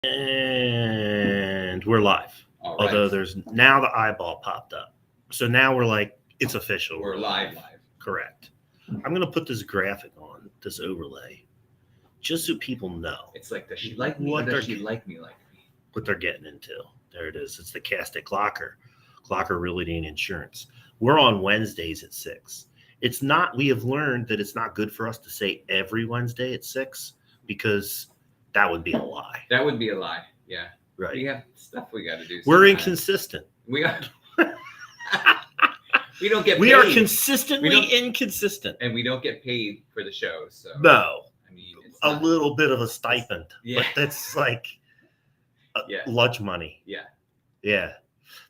And we're live. All right. Although there's now the eyeball popped up. So now we're like, it's official. We're live. Correct. I'm going to put this graphic on, this overlay, just so people know It's like, does she like me What or does they're- she like me like me? what they're getting into. There it is. It's the Cast At Glocker, Glocker Realty and Insurance. We're on Wednesdays at 6. It's not, we have learned that it's not good for us to say every Wednesday at 6 because that would be a lie. That would be a lie. Yeah. Right. We have stuff we got to do. We're sometimes. inconsistent. We are. We don't get paid. We are consistently We don't- inconsistent. And we don't get paid for the show. So, No, I mean, it's a not, little bit of a stipend, Yeah. but that's like Yeah. lunch money. Yeah. Yeah.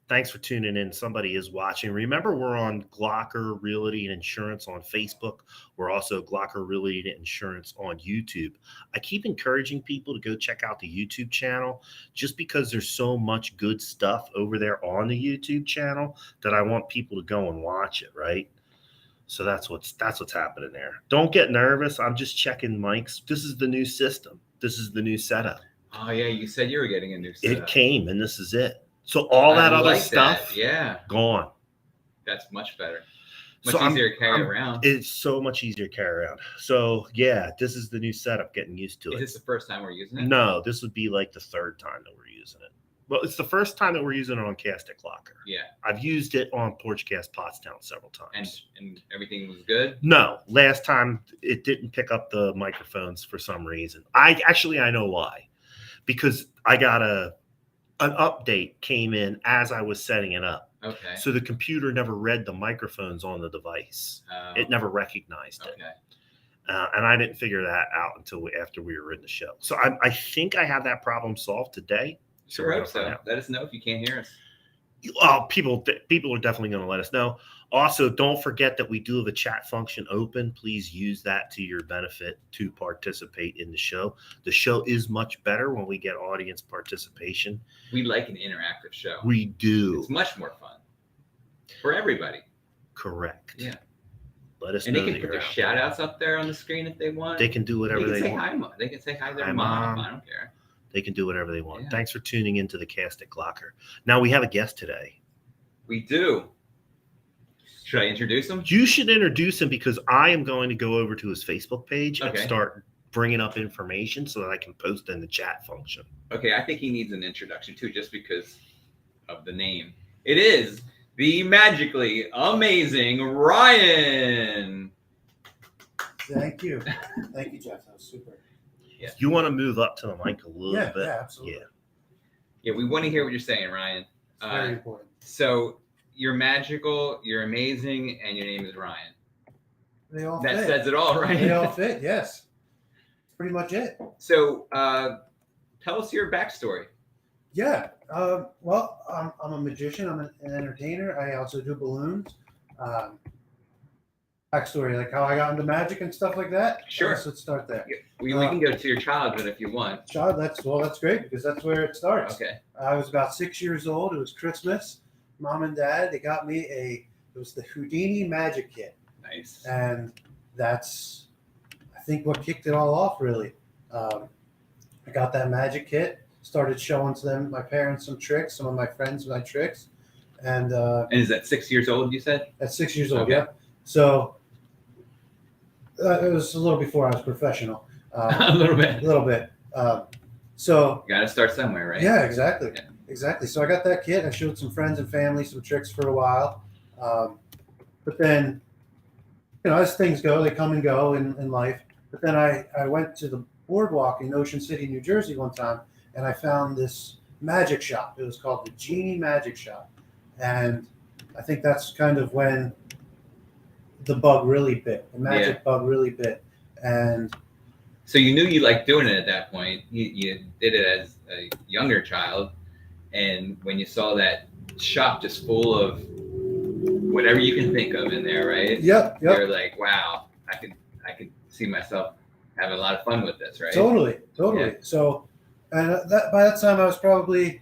Thanks for tuning in. Somebody is watching. Remember, we're on Glocker Realty and Insurance on Facebook. We're also Glocker Realty and Insurance on YouTube. I keep encouraging people to go check out the YouTube channel just because there's so much good stuff over there on the YouTube channel that I want people to go and watch it, right? So that's what's happening there. Don't get nervous. I'm just checking mics. This is the new system. This is the new setup. Oh, yeah. You said you were getting a new setup. It came and this is it. So all that I other like stuff, that. Yeah. gone. That's much better. Much So easier to carry around. It's so much easier to carry around. So yeah, this is the new setup. Getting used to Is it. this the first time we're using it? No, this would be like the third time that we're using it. Well, it's the first time that we're using it on Cast At Glocker. Yeah. I've used it on Porchcast Pottstown several times. And everything was good? No, last time it didn't pick up the microphones for some reason. I know why. Because I got an update came in as I was setting it up. Okay. So the computer never read the microphones on the device. It never recognized it. Okay. And I didn't figure that out until after we were in the show. So I think I have that problem solved today. Sure we're hope gonna find so. out. Let us know if you can't hear us. Well, people are definitely going to let us know. Also, don't forget that we do have a chat function open. Please use that to your benefit to participate in the show. The show is much better when we get audience participation. We like an interactive show. We do. It's much more fun for everybody. Correct. Yeah. Let us And know they can that put you're their out shout there. outs up there on the screen if they want. They can do whatever they can they say want. hi, Mom. They can say hi to their Hi, mom. Mom. I don't care. They can do whatever they want. Yeah. Thanks for tuning into the Cast At Glocker. Now we have a guest today. We do. Should I introduce him? You should introduce him because I am going to go over to his Facebook page and Okay. start bringing up information so that I can post in the chat function. Okay, I think he needs an introduction too, just because of the name. It is the magically amazing Ryan. Thank you. Thank you, Jeff. That was super. You want to move up to the mic a little Yeah, bit? yeah, absolutely. Yeah. Yeah, we want to hear what you're saying, Ryan. It's very important. So you're magical, you're amazing, and your name is Ryan. They all That fit. says it all, right? They all fit, yes. Pretty much it. So tell us your backstory. Yeah. Well, I'm a magician. I'm an entertainer. I also do balloons. Backstory, like how I got into magic and stuff like that. Sure. Let's start there. We can go to your childhood if you want. Child, that's great because that's where it starts. Okay. I was about 6 years old. It was Christmas. Mom and Dad, they got me it was the Houdini magic kit. Nice. And that's, I think, what kicked it all off, really. I got that magic kit, started showing to them, my parents, some tricks, some of my friends, my tricks. And And is that 6 years old, you said? at 6 years old, Okay. yeah. So it was a little before I was professional. A little bit. A little bit. So Got to start somewhere, right? yeah, exactly. Yeah. Exactly. So I got that kit. I showed some friends and family some tricks for a while. But then, as things go, they come and go in life. But then I went to the boardwalk in Ocean City, New Jersey one time, and I found this magic shop. It was called the Genie Magic Shop. And I think that's kind of when the bug really bit. The magic bug really bit. And So you knew you liked doing it at that point. You did it as a younger child. And when you saw that shop just full of whatever you can think of in there, right? yep. You're like, wow, I could see myself having a lot of fun with this, right? Totally. Yeah. So, and by that time I was probably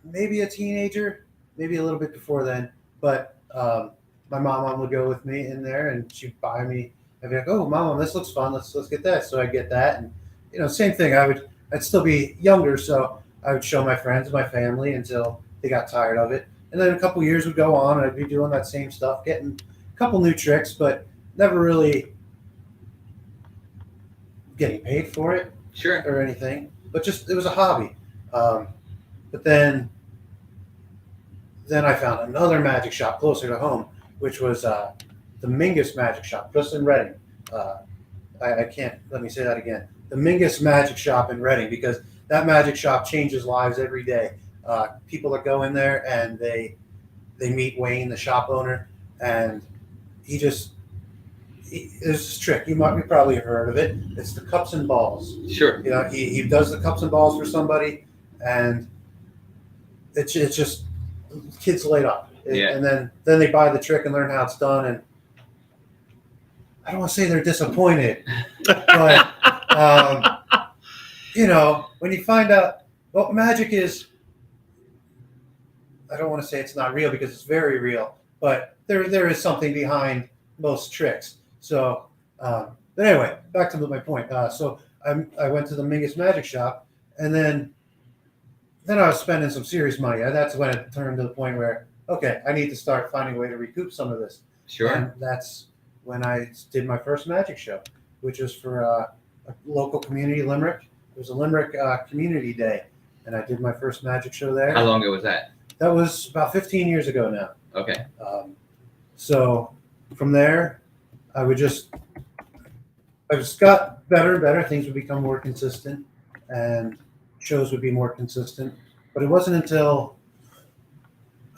maybe a teenager, maybe a little bit before then. But my mom would go with me in there, and she'd buy me. I'd be like, "Oh, mom, this looks fun. Let's get that." So I get that, and same thing. I would I'd still be younger, so I would show my friends and my family until they got tired of it. And then a couple years would go on, and I'd be doing that same stuff, getting a couple new tricks, but never really getting paid for it Sure. or anything. But just it was a hobby. But then I found another magic shop closer to home, which was the Mingus Magic Shop, just in Reading. I can't, let me say that again. The Mingus Magic Shop in Reading, because that magic shop changes lives every day. People that go in there and they meet Wayne, the shop owner, and there's this trick. You probably have heard of it. It's the cups and balls. Sure. You know, he does the cups and balls for somebody, and it's just kids light up. Yeah. And then they buy the trick and learn how it's done, and I don't want to say they're disappointed, but you know, when you find out what magic is, I don't want to say it's not real because it's very real, but there is something behind most tricks. So, but anyway, back to my point. So I went to the Mingus Magic Shop, and then I was spending some serious money. And that's when it turned to the point where, okay, I need to start finding a way to recoup some of this. Sure. And that's when I did my first magic show, which was for a local community, Limerick. It was a Limerick Community Day, and I did my first magic show there. How long ago was that? That was about 15 years ago now. Okay. So from there, I just got better and better. Things would become more consistent, and shows would be more consistent. But it wasn't until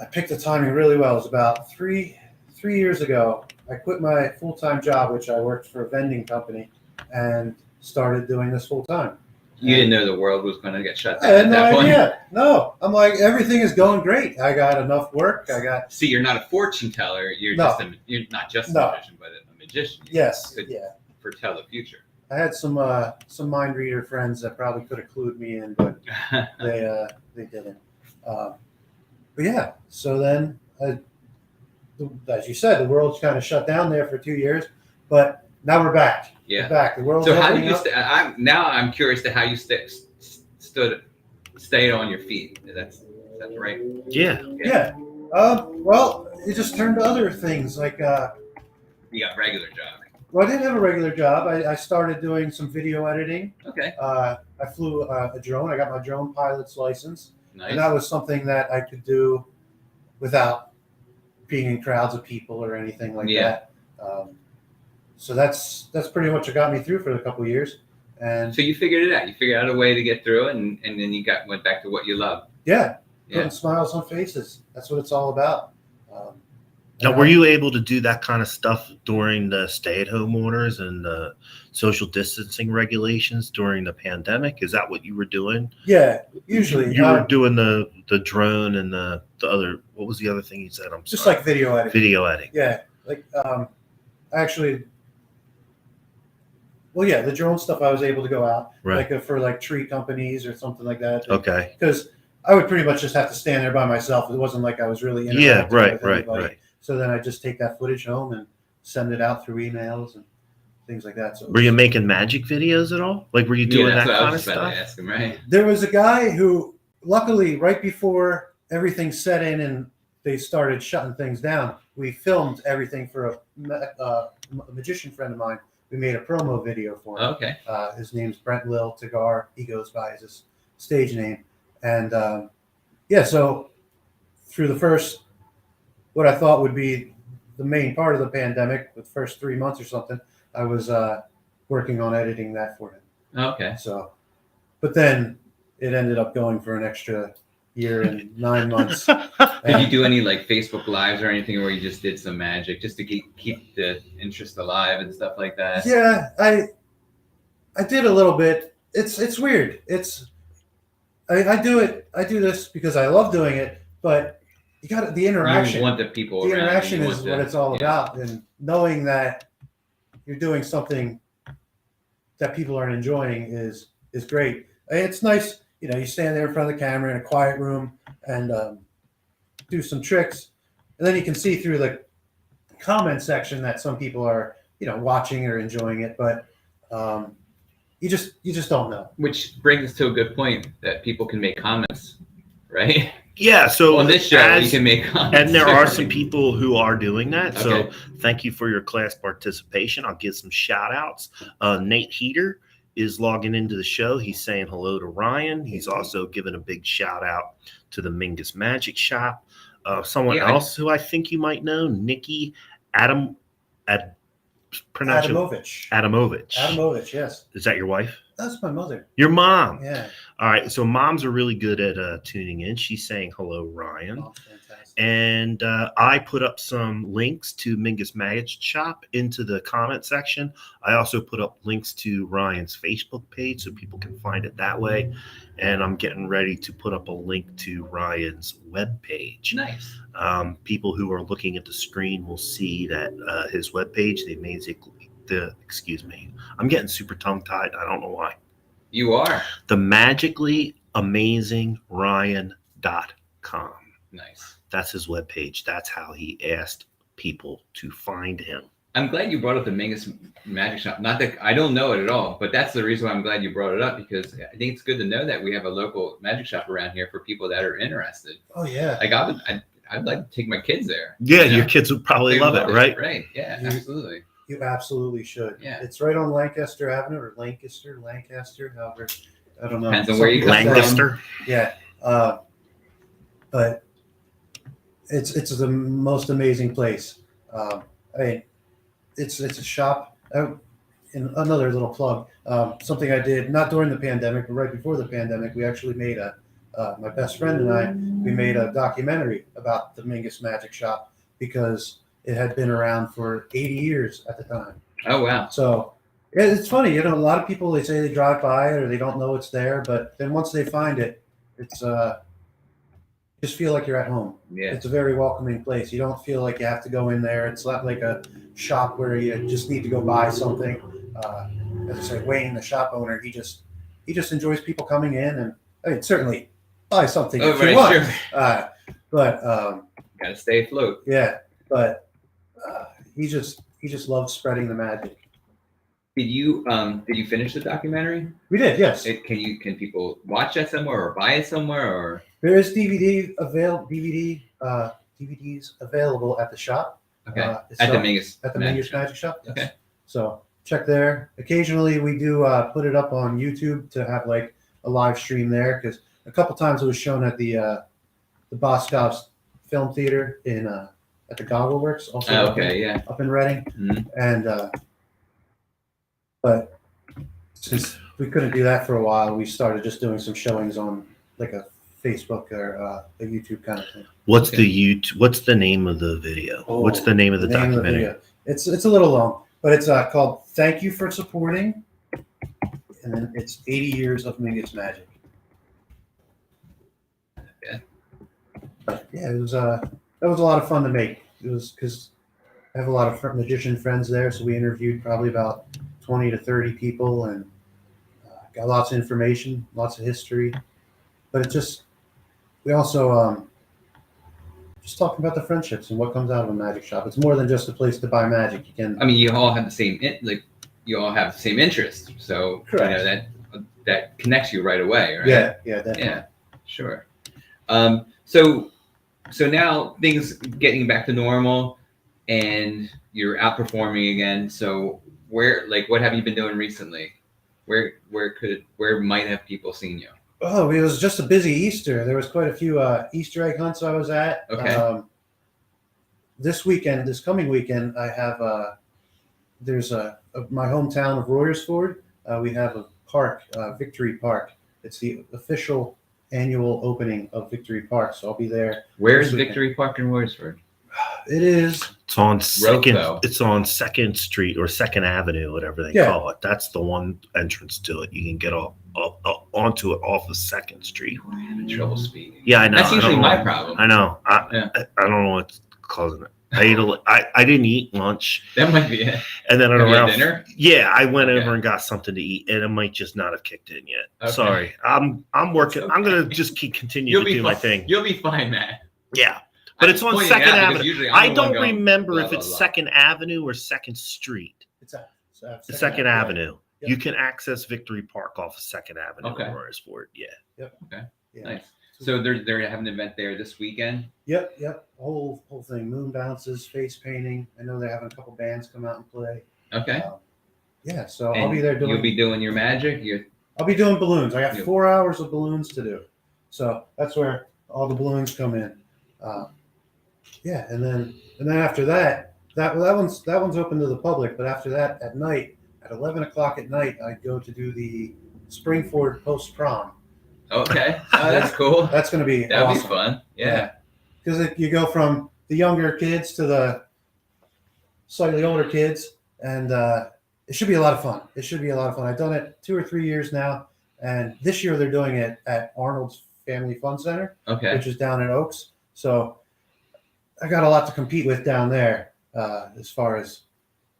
I picked the timing really well. It was about three years ago. I quit my full-time job, which I worked for a vending company, and started doing this full-time. You didn't know the world was going to get shut I down had at no that point? idea. No, I'm like, everything is going great. I got enough work. See, you're not a fortune teller. You're No. you're not just a No. magician, but a magician. You Yes, could yeah. foretell the future. I had some mind reader friends that probably could have clued me in, but they didn't. But yeah, so then, as you said, the world's kind of shut down there for 2 years, but now we're back. Yeah. We're back. The world's So how opening did you? up. I'm curious to how you stayed on your feet. That's right. Yeah. Yeah. Well, it just turned to other things like. You got a regular job. Well, I didn't have a regular job. I started doing some video editing. Okay. I flew a drone. I got my drone pilot's license. Nice. And that was something that I could do without being in crowds of people or anything like that. So that's pretty much what got me through for a couple of years. And So you figured it out. You figured out a way to get through it, and then you went back to what you love. yeah, Yeah. putting smiles on faces. That's what it's all about. Now, were you able to do that kind of stuff during the stay-at-home orders and the social distancing regulations during the pandemic? Is that what you were doing? Yeah, usually. You were doing the drone and the other. What was the other thing you said? I'm just sorry. like video editing. Video editing. Yeah, like actually. Well, yeah, the drone stuff I was able to go out, Right. like for like tree companies or something like that. Okay. Because I would pretty much just have to stand there by myself. It wasn't like I was really Yeah. interacting Right. with Right. anybody. Right. So then I just take that footage home and send it out through emails and things like that. So Were you making magic videos at all? Like, were you doing that's that what I kind of was about to stuff? ask him, right? there was a guy who, luckily, right before everything set in and they started shutting things down, we filmed everything for a magician friend of mine. We made a promo video for him. Okay. His name's Brent Lil Tagar. He goes by as his stage name. And yeah, so through the first, what I thought would be the main part of the pandemic, the first 3 months or something, I was working on editing that for him. Okay. So, but then it ended up going for an extra year and 9 months. Did you do any like Facebook Lives or anything where you just did some magic just to keep the interest alive and stuff like that? Yeah, I did a little bit. It's weird. I do it. I do this because I love doing it, but you got the interaction. You want the people. The around, interaction you is want what the- it's all yeah. about, and knowing that you're doing something that people are enjoying is great. It's nice, you know. You stand there in front of the camera in a quiet room and do some tricks, and then you can see through the comment section that some people are, you know, watching or enjoying it. But you just don't know. Which brings us to a good point that people can make comments, right? Yeah, so on this show, you can make comments. And there are some people who are doing that. Okay. So thank you for your class participation. I'll give some shout outs. Nate Heater is logging into the show. He's saying hello to Ryan. He's also given a big shout out to the Mingus Magic Shop. Someone else who I think you might know, Nikki Adamovich. Adamovich, yes. Is that your wife? That's my mother. Your mom. Yeah. All right. So moms are really good at tuning in. She's saying hello, Ryan. Oh, fantastic. And I put up some links to Mingus Magic Shop into the comment section. I also put up links to Ryan's Facebook page so people can find it that way. And I'm getting ready to put up a link to Ryan's webpage. Nice. People who are looking at the screen will see that his webpage, excuse me, I'm getting super tongue-tied. I don't know why. You are. The magically amazing Ryan.com. Nice. That's his webpage. That's how he asked people to find him. I'm glad you brought up the Mingus Magic Shop. Not that I don't know it at all, but that's the reason why I'm glad you brought it up, because I think it's good to know that we have a local magic shop around here for people that are interested. Oh yeah. Like I'd like to take my kids there. Yeah, your kids would probably love it, right? Right. Yeah, absolutely. You absolutely should. Yeah. It's right on Lancaster Avenue or Lancaster, however. I don't know. Depends on where you come Lancaster. Yeah. But it's the most amazing place. I mean, it's a shop. In another little plug, something I did not during the pandemic, but right before the pandemic, we actually made my best friend and I, we made a documentary about the Mingus Magic Shop because it had been around for 80 years at the time. Oh, wow. So it's funny, a lot of people, they say they drive by it or they don't know it's there, but then once they find it, it's just feel like you're at home. Yeah. It's a very welcoming place. You don't feel like you have to go in there. It's not like a shop where you just need to go buy something. As I say, Wayne, the shop owner, he just enjoys people coming in, and I mean, certainly buy something if you want. Sure. But gotta stay afloat. Yeah, but he just loves spreading the magic. Did you finish the documentary? We did, yes. Can people watch that somewhere or buy it somewhere, or there is DVDs available at the shop. Okay. At the Mingus Magic Shop. Yes. Okay. So check there. Occasionally we do put it up on YouTube to have like a live stream there, because a couple times it was shown at the Boscov's Film Theater in at the Goggle Works, also up in Reading. Mm-hmm. And but since we couldn't do that for a while, we started just doing some showings on like a Facebook or a YouTube kind of thing. What's the name of the video? What's the name of the documentary? It's a little long, but it's called "Thank You for Supporting," and then it's 80 years of Mingus Magic. Yeah. But yeah, it was that was a lot of fun to make. It was because I have a lot of magician friends there, so we interviewed probably about 20 to 30 people and got lots of information, lots of history. But we also just talking about the friendships and what comes out of a magic shop. It's more than just a place to buy magic. You all have the same interest, so correct. That connects you right away, right? Yeah, definitely. Yeah, sure. So now things getting back to normal, and you're outperforming again. So what have you been doing recently? Where might have people seen you? Oh, it was just a busy Easter. There was quite a few Easter egg hunts I was at. Okay. This coming weekend, I have there's my hometown of Royersford. We have a park, Victory Park. It's the official annual opening of Victory Park, so I'll be there. Where is Victory Park in Royersford? It is. It's on Second. Rothwell. It's on 2nd Street or 2nd Avenue, whatever they call it. That's the one entrance to it. You can get onto it off of 2nd Street. We're having trouble speaking. Yeah, I know. That's usually my problem. I know. I don't know what's causing it. I didn't eat lunch. That might be it. And then around dinner. Yeah, I went over and got something to eat, and it might just not have kicked in yet. Okay. Sorry, I'm working. Okay. I'm gonna just continue to do my thing. You'll be fine, man. Yeah. But it's on 2nd Avenue. I don't remember if it's 2nd Avenue or 2nd Street. It's 2nd Avenue. You can access Victory Park off of 2nd Avenue Okay. in Royersford. Yeah. Yep. Okay. Yeah. Nice. So they're having an event there this weekend. Yep. Whole thing. Moon bounces, face painting. I know they're having a couple bands come out and play. Okay. Yeah. So And I'll be there doing. You'll be doing your magic. I'll be doing balloons. I got Yep. 4 hours of balloons to do. So that's where all the balloons come in. Yeah, and then after that one's open to the public. But after that, at night, at 11 o'clock at night, I go to do the Springford post prom. Okay. Oh, that's cool. That's going to be That'd awesome. be fun. Yeah. Because you go from the younger kids to the slightly older kids, and it should be a lot of fun. I've done it 2 or 3 years now, and this year they're doing it at Arnold's Family Fun Center, Okay. which is down in Oaks. So I got a lot to compete with down there as far as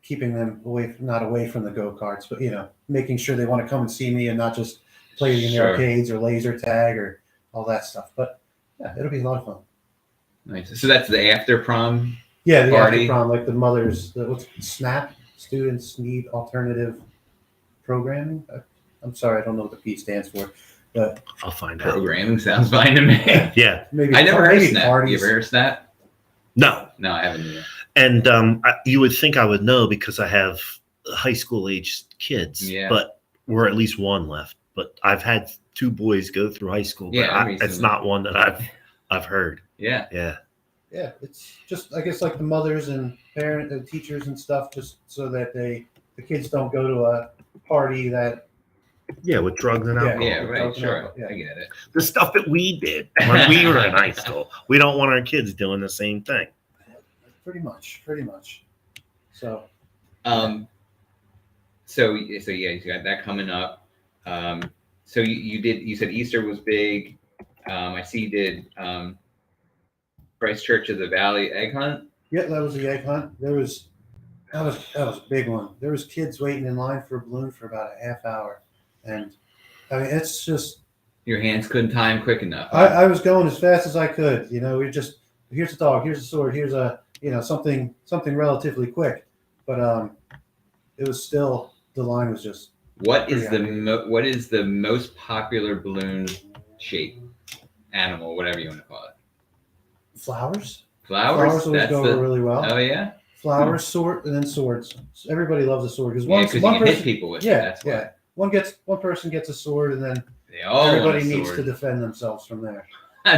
keeping them not away from the go-karts, but making sure they want to come and see me and not just play in the Sure. arcades or laser tag or all that stuff. But yeah, it'll be a lot of fun. Nice. So that's the after prom. Yeah, the Party. after prom, like the mothers, what's SNAP, Students Need Alternative Programming. I'm sorry, I don't know what the P stands for, but I'll find out. Programming sounds fine to me. Yeah. maybe I never heard of maybe Snap. parties. You ever heard of Snap? No. No, I haven't either. And you would think I would know because I have high school age kids, Yeah. but we're at least one left. But I've had 2 boys go through high school, but Yeah, it's recently. not one that I've heard. Yeah. Yeah. Yeah, it's just I guess like the mothers and teachers and stuff, just so that the kids don't go to a party that Yeah, with drugs and alcohol. Yeah, right. Okay. Sure. Yeah. I get it. The stuff that we did when we were in high school. We don't want our kids doing the same thing. pretty much. So So yeah, you got that coming up. So you said Easter was big. I see you did Christ Church of the Valley egg hunt. yeah, that was the egg hunt. That was a big one. There was kids waiting in line for a balloon for about a half hour, and I mean it's just Your hands couldn't time quick enough. I was going as fast as I could. We just here's a dog, here's a sword, here's a something relatively quick, but it was still the line was just What is pretty what is the most popular balloon shape, animal, whatever you want to call it? flowers. Flowers. Always go over really well. Oh yeah. Flowers, sword, and then swords. Everybody loves a sword because Yeah, one because you can person, hit people with it. yeah, That's why. one person gets a sword, and then They all everybody want a needs to sword. defend themselves from there.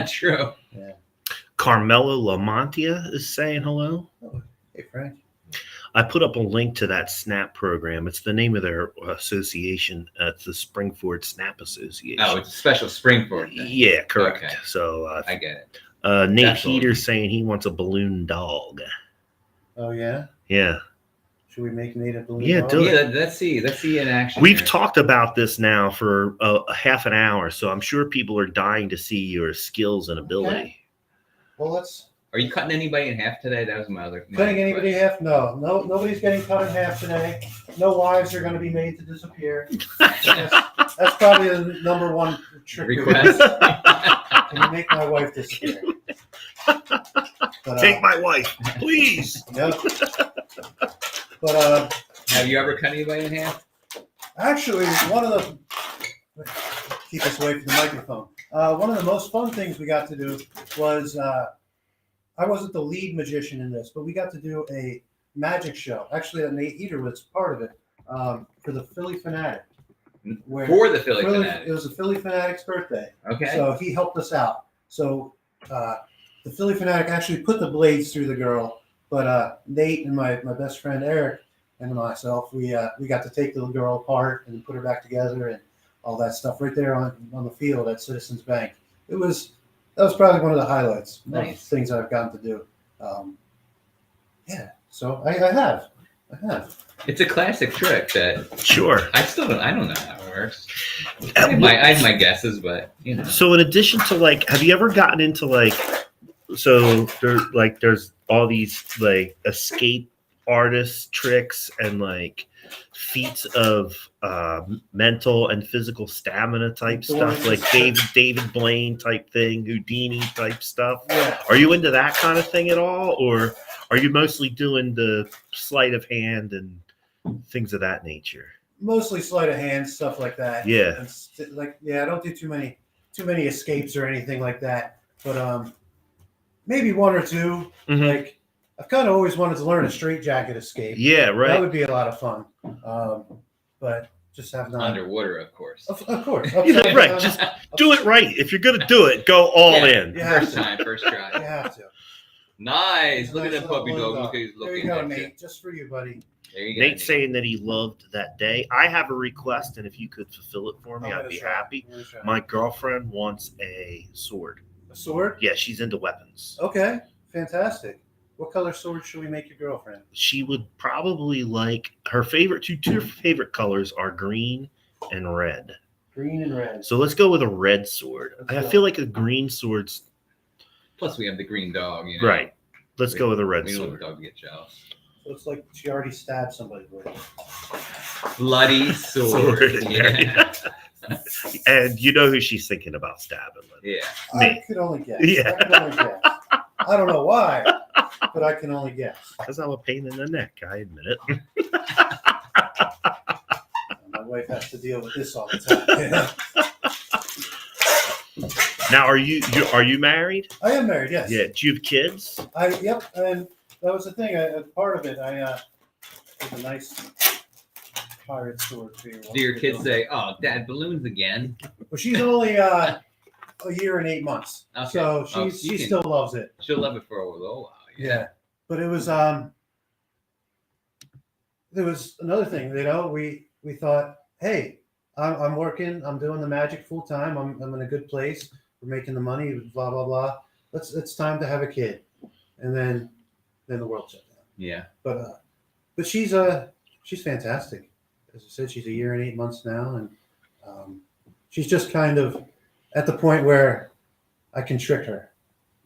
True. Carmelo Lamontia is saying hello. Hey, Frank. I put up a link to that SNAP program. It's the name of their association. It's the Springford SNAP Association. Oh, it's a special Springford thing. Yeah, correct. Okay. So I get it. Nate That's all. Heater's saying he wants a balloon dog. Oh yeah. Yeah. Should we make Nate a balloon? Yeah, dog? do it. Yeah, let's see in action. We've here. talked about this now for a half an hour, so I'm sure people are dying to see your skills and ability. Okay. Well, let's Are you cutting anybody in half today? That was my other. cutting anybody in half. No, nobody's getting cut in half today. No wives are going to be made to disappear. That's probably the number one trick. Request. Can you make my wife disappear? But, Take my wife, please. Yep. But Have you ever cut anybody in half? actually, one of the keep us away from the microphone. One of the most fun things we got to do was I wasn't the lead magician in this, but we got to do a magic show. Actually, Nate Eater was part of it for the Philly Fanatic. Where For the Philly Fanatic. It was a Philly Fanatic's birthday. Okay. So he helped us out. So the Philly Fanatic actually put the blades through the girl, but Nate and my best friend Eric and myself, we got to take the girl apart and put her back together and all that stuff right there on the field at Citizens Bank. That was probably one of the highlights Nice. of things that I've gotten to do. Yeah, so I have. It's a classic trick that Sure. I don't know how it works. I have my guesses, but So in addition to have you ever gotten into there's all these escape artist tricks and feats of mental and physical stamina type stuff, like David Blaine type thing, Houdini type stuff. Yeah. Are you into that kind of thing at all, or are you mostly doing the sleight of hand and things of that nature? Mostly sleight of hand, stuff like that. Yeah. And I don't do too many escapes or anything like that. But maybe one or two. Mhm. Like I've kind of always wanted to learn a straitjacket escape. Yeah, That right. would be a lot of fun. But just have not. Underwater, of course. Of course. Yeah, right. Just do it right. If you're gonna do it, go all in. Yeah. First time, first try. You have to. Nice. Look at Nice that little puppy blue dog. dog. Look at he's There looking you go, at you. Nate. Just for you, buddy. There you go. Nate's saying that he loved that day. I have a request, and if you could fulfill it for me, I'd be happy. My girlfriend wants a sword. A sword? Yeah, she's into weapons. Okay, fantastic. What color sword should we make your girlfriend? She would probably like her favorite two favorite colors are green and red. Green and red. So let's go with a red sword. I feel like a green sword's Plus, we have the green dog. You know? right. Let's go with a red We don't want sword. the dog to get jealous. So it's like she already stabbed somebody with it. Bloody sword. Yeah. And you know who she's thinking about stabbing with. Yeah. I Me. could only guess. Yeah. I could only guess. I don't know why, but I can only guess. Because I'm a pain in the neck, I admit it. My wife has to deal with this all the time. Now, are you married? I am married, yes. Yeah. Do you have kids? Yep, and that was the thing. Part of it, I did a nice pirate sword for you. Do your kids say, "Oh, Dad, balloons again"? Well, she's only a year and 8 months, Okay. so Oh, she still loves it. She'll love it for a little while. Yeah, but it was there was another thing. We thought, hey, I'm working. I'm doing the magic full time. I'm in a good place. We're making the money. Blah blah blah. It's time to have a kid, and then the world shut down. Yeah. But she's fantastic. As I said, she's a year and 8 months now, and she's just kind of at the point where I can trick her.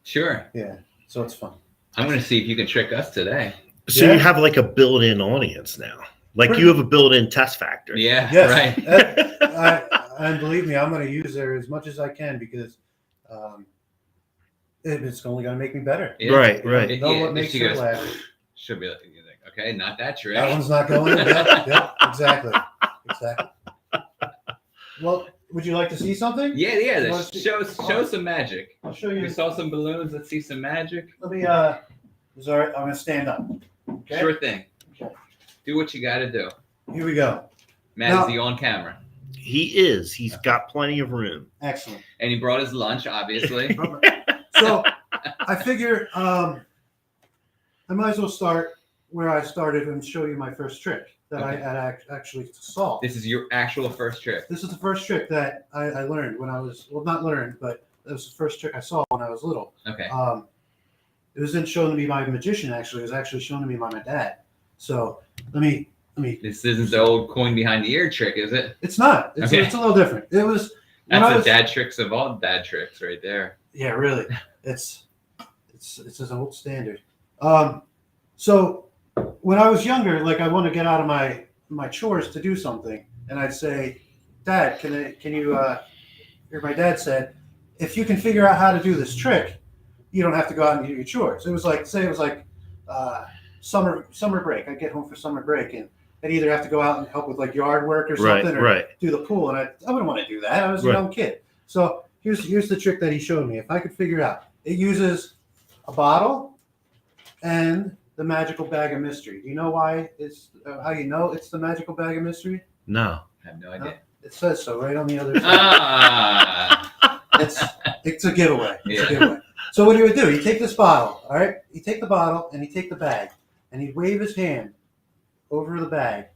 Sure. Yeah, so it's fun. I'm going to see if you can trick us today. So Yeah. you have like a built-in audience now. Like you have a built-in test factor. Yeah. Yes. Right. And believe me, I'm going to use her as much as I can because it's only going to make me better. Yeah. Right, right. You know what makes she her goes, laugh? she'll be like, okay, not that trick. That one's not going. Yep, exactly. Well, would you like to see something? Yeah. You wanna see- Show some magic. I'll show We you. saw some balloons. Let's see some magic. Let me. Is all right. I'm going to stand up. Okay. Sure thing. Okay. Do what you got to do. Here we go. Matt, Now- is he on camera? He is. He's got plenty of room. Excellent. And he brought his lunch, obviously. So I figure I might as well start where I started and show you my first trick that Okay. I actually solved. This is your actual first trick. This is the first trick that I learned when I was, well, not learned, but it was the first trick I saw when I was little. Okay. It wasn't shown to me by a magician, actually. It was actually shown to me by my dad. So let me. This isn't the old coin behind the ear trick, is it? It's not. It's, Okay. it's a little different. It was. when That's I the was, dad tricks of all dad tricks right there. Yeah, really. It's an old standard. So when I was younger, like I want to get out of my chores to do something, and I'd say, "Dad, can you?" Or my dad said, "If you can figure out how to do this trick, you don't have to go out and do your chores." It was like, say, it was like summer break. I'd get home for summer break, and I'd either have to go out and help with like yard work or Right, something, or right. do the pool, and I wouldn't want to do that. I was a Right. young kid. So here's the trick that he showed me. If I could figure out, it uses a bottle and the magical bag of mystery. Do you know why it's how you know it's the magical bag of mystery? No. I have no idea. It says so right on the other side. Ah. It's a giveaway. It's Yeah. a giveaway. So what he would do, he'd take this bottle, all right? He'd take the bottle and he'd take the bag and he'd wave his hand over the bag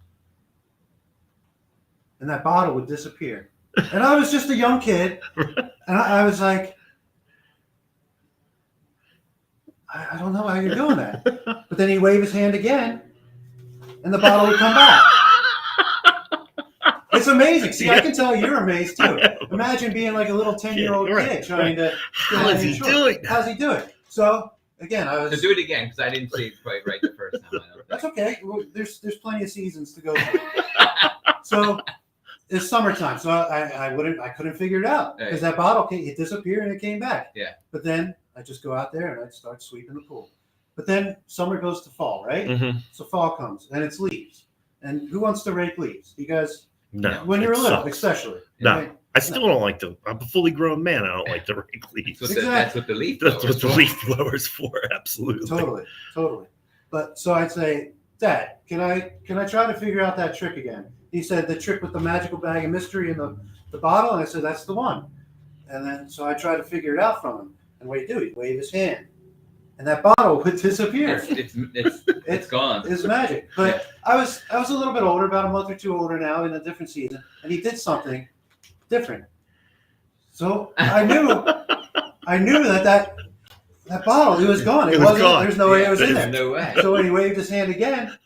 and that bottle would disappear. And I was just a young kid and I was like, I don't know how you're doing that. But then he'd wave his hand again and the bottle would come back. It's amazing. See, I can tell you're amazed too. Imagine being like a little 10-year-old Yeah, right, kid trying to. How is he doing that? How's he doing? So again, I So was. do it again because I didn't see it quite right the first time. I don't That's think. okay. Well, there's plenty of seasons to go through. So it's summertime, so I couldn't figure it out because that bottle it disappeared and it came back. Yeah. But then I just go out there and I'd start sweeping the pool. But then summer goes to fall, right? Mm-hmm. So fall comes and it's leaves. And who wants to rake leaves? You guys, No, when you're it little, sucks. especially. No. Right? I still don't like the. I'm a fully grown man. I don't like the rake leaves. That's what the leaf That's blower what the is for. leaf blower's for. Absolutely. Totally. But so I'd say, Dad, can I try to figure out that trick again? He said the trick with the magical bag of mystery in the bottle, and I said that's the one. And then so I tried to figure it out from him. And what he'd do, he'd wave his hand, and that bottle would disappear. It's gone. It's magic. But I was a little bit older, about a month or two older now, in a different season, and he did something different. So I knew that bottle, it was gone. It wasn't gone. There's no way it was in there. No way. So when he waved his hand again,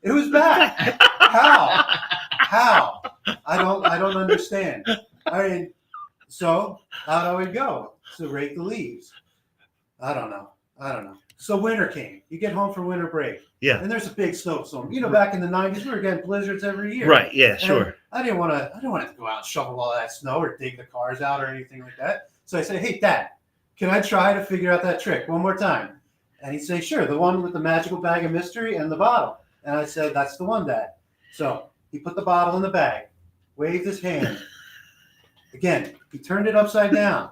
it was back. How? I don't understand. I mean, so how do we go? So rake the leaves. I don't know. So winter came. You get home for winter break. Yeah. And there's a big snowstorm. You know, back in the 90s, we were getting blizzards every year. Right. Yeah. Sure. And I didn't want to go out and shovel all that snow or dig the cars out or anything like that. So I said, hey, Dad, can I try to figure out that trick one more time? And he'd say, sure, the one with the magical bag of mystery and the bottle. And I said, that's the one, Dad. So he put the bottle in the bag, waved his hand. Again, he turned it upside down.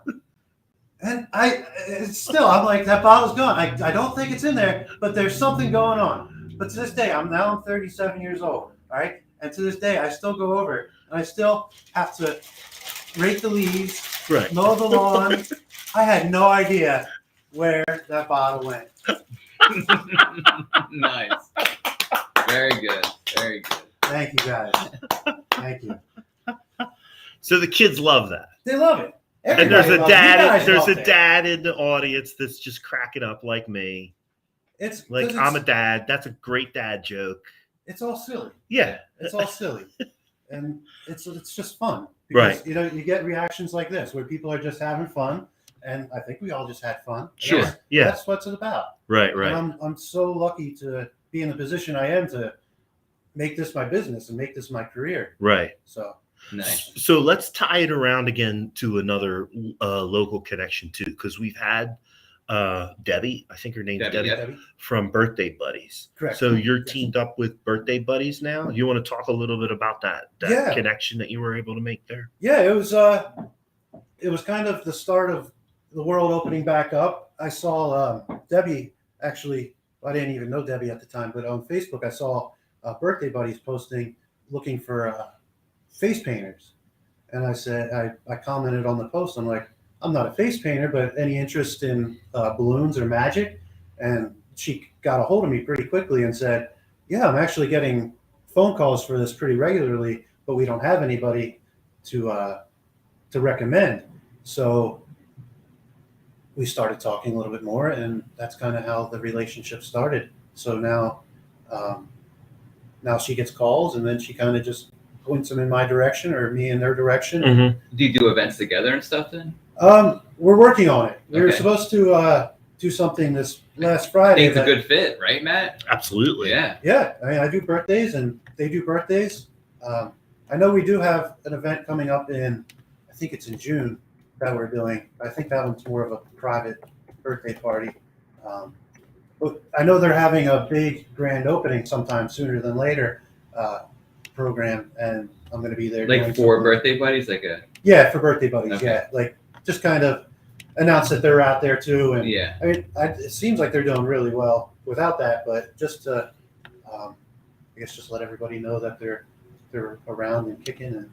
And I'm like, that bottle's gone. I don't think it's in there, but there's something going on. But to this day, I'm 37 years old, all right? And to this day, I still go over it, and I still have to rake the leaves, mow the lawn. I had no idea where that bottle went. Nice. Very good. Thank you, guys. Thank you. So the kids love that. They love it. And there's a dad. There's a it. dad in the audience that's just cracking up like me. It's like I'm a dad. That's a great dad joke. It's all silly. Yeah, it's all silly, and it's just fun. Because, right. You know, you get reactions like this where people are just having fun, and I think we all just had fun. Sure. That's what it's about. Right. And I'm so lucky to be in the position I am to make this my business and make this my career. Right. So. Nice. So let's tie it around again to another local connection too, because we've had Debbie, I think her name's Debbie, from Birthday Buddies. Correct. So you're teamed up with Birthday Buddies now. You want to talk a little bit about that connection that you were able to make there? Yeah, it was kind of the start of the world opening back up. I saw Debbie, actually, I didn't even know Debbie at the time, but on Facebook I saw Birthday Buddies posting looking for face painters. And I said, I commented on the post, I'm like, I'm not a face painter, but any interest in balloons or magic? And she got a hold of me pretty quickly and said, yeah, I'm actually getting phone calls for this pretty regularly, but we don't have anybody to recommend. So we started talking a little bit more, and that's kind of how the relationship started. So now she gets calls, and then she kind of just points them in my direction or me in their direction. Mm-hmm. Do you do events together and stuff then? We're working on it. We were supposed to do something this last Friday. I think it's a good fit, right, Matt? Absolutely. Yeah. I mean, I do birthdays and they do birthdays. I know we do have an event coming up I think it's in June that we're doing. I think that one's more of a private birthday party. But I know they're having a big grand opening sometime sooner than later. Program, and I'm going to be there. Like for birthday buddies, for birthday buddies. Okay. Yeah, like just kind of announce that they're out there too. And I mean, it seems like they're doing really well without that, but just to, I guess, just let everybody know that they're around and kicking and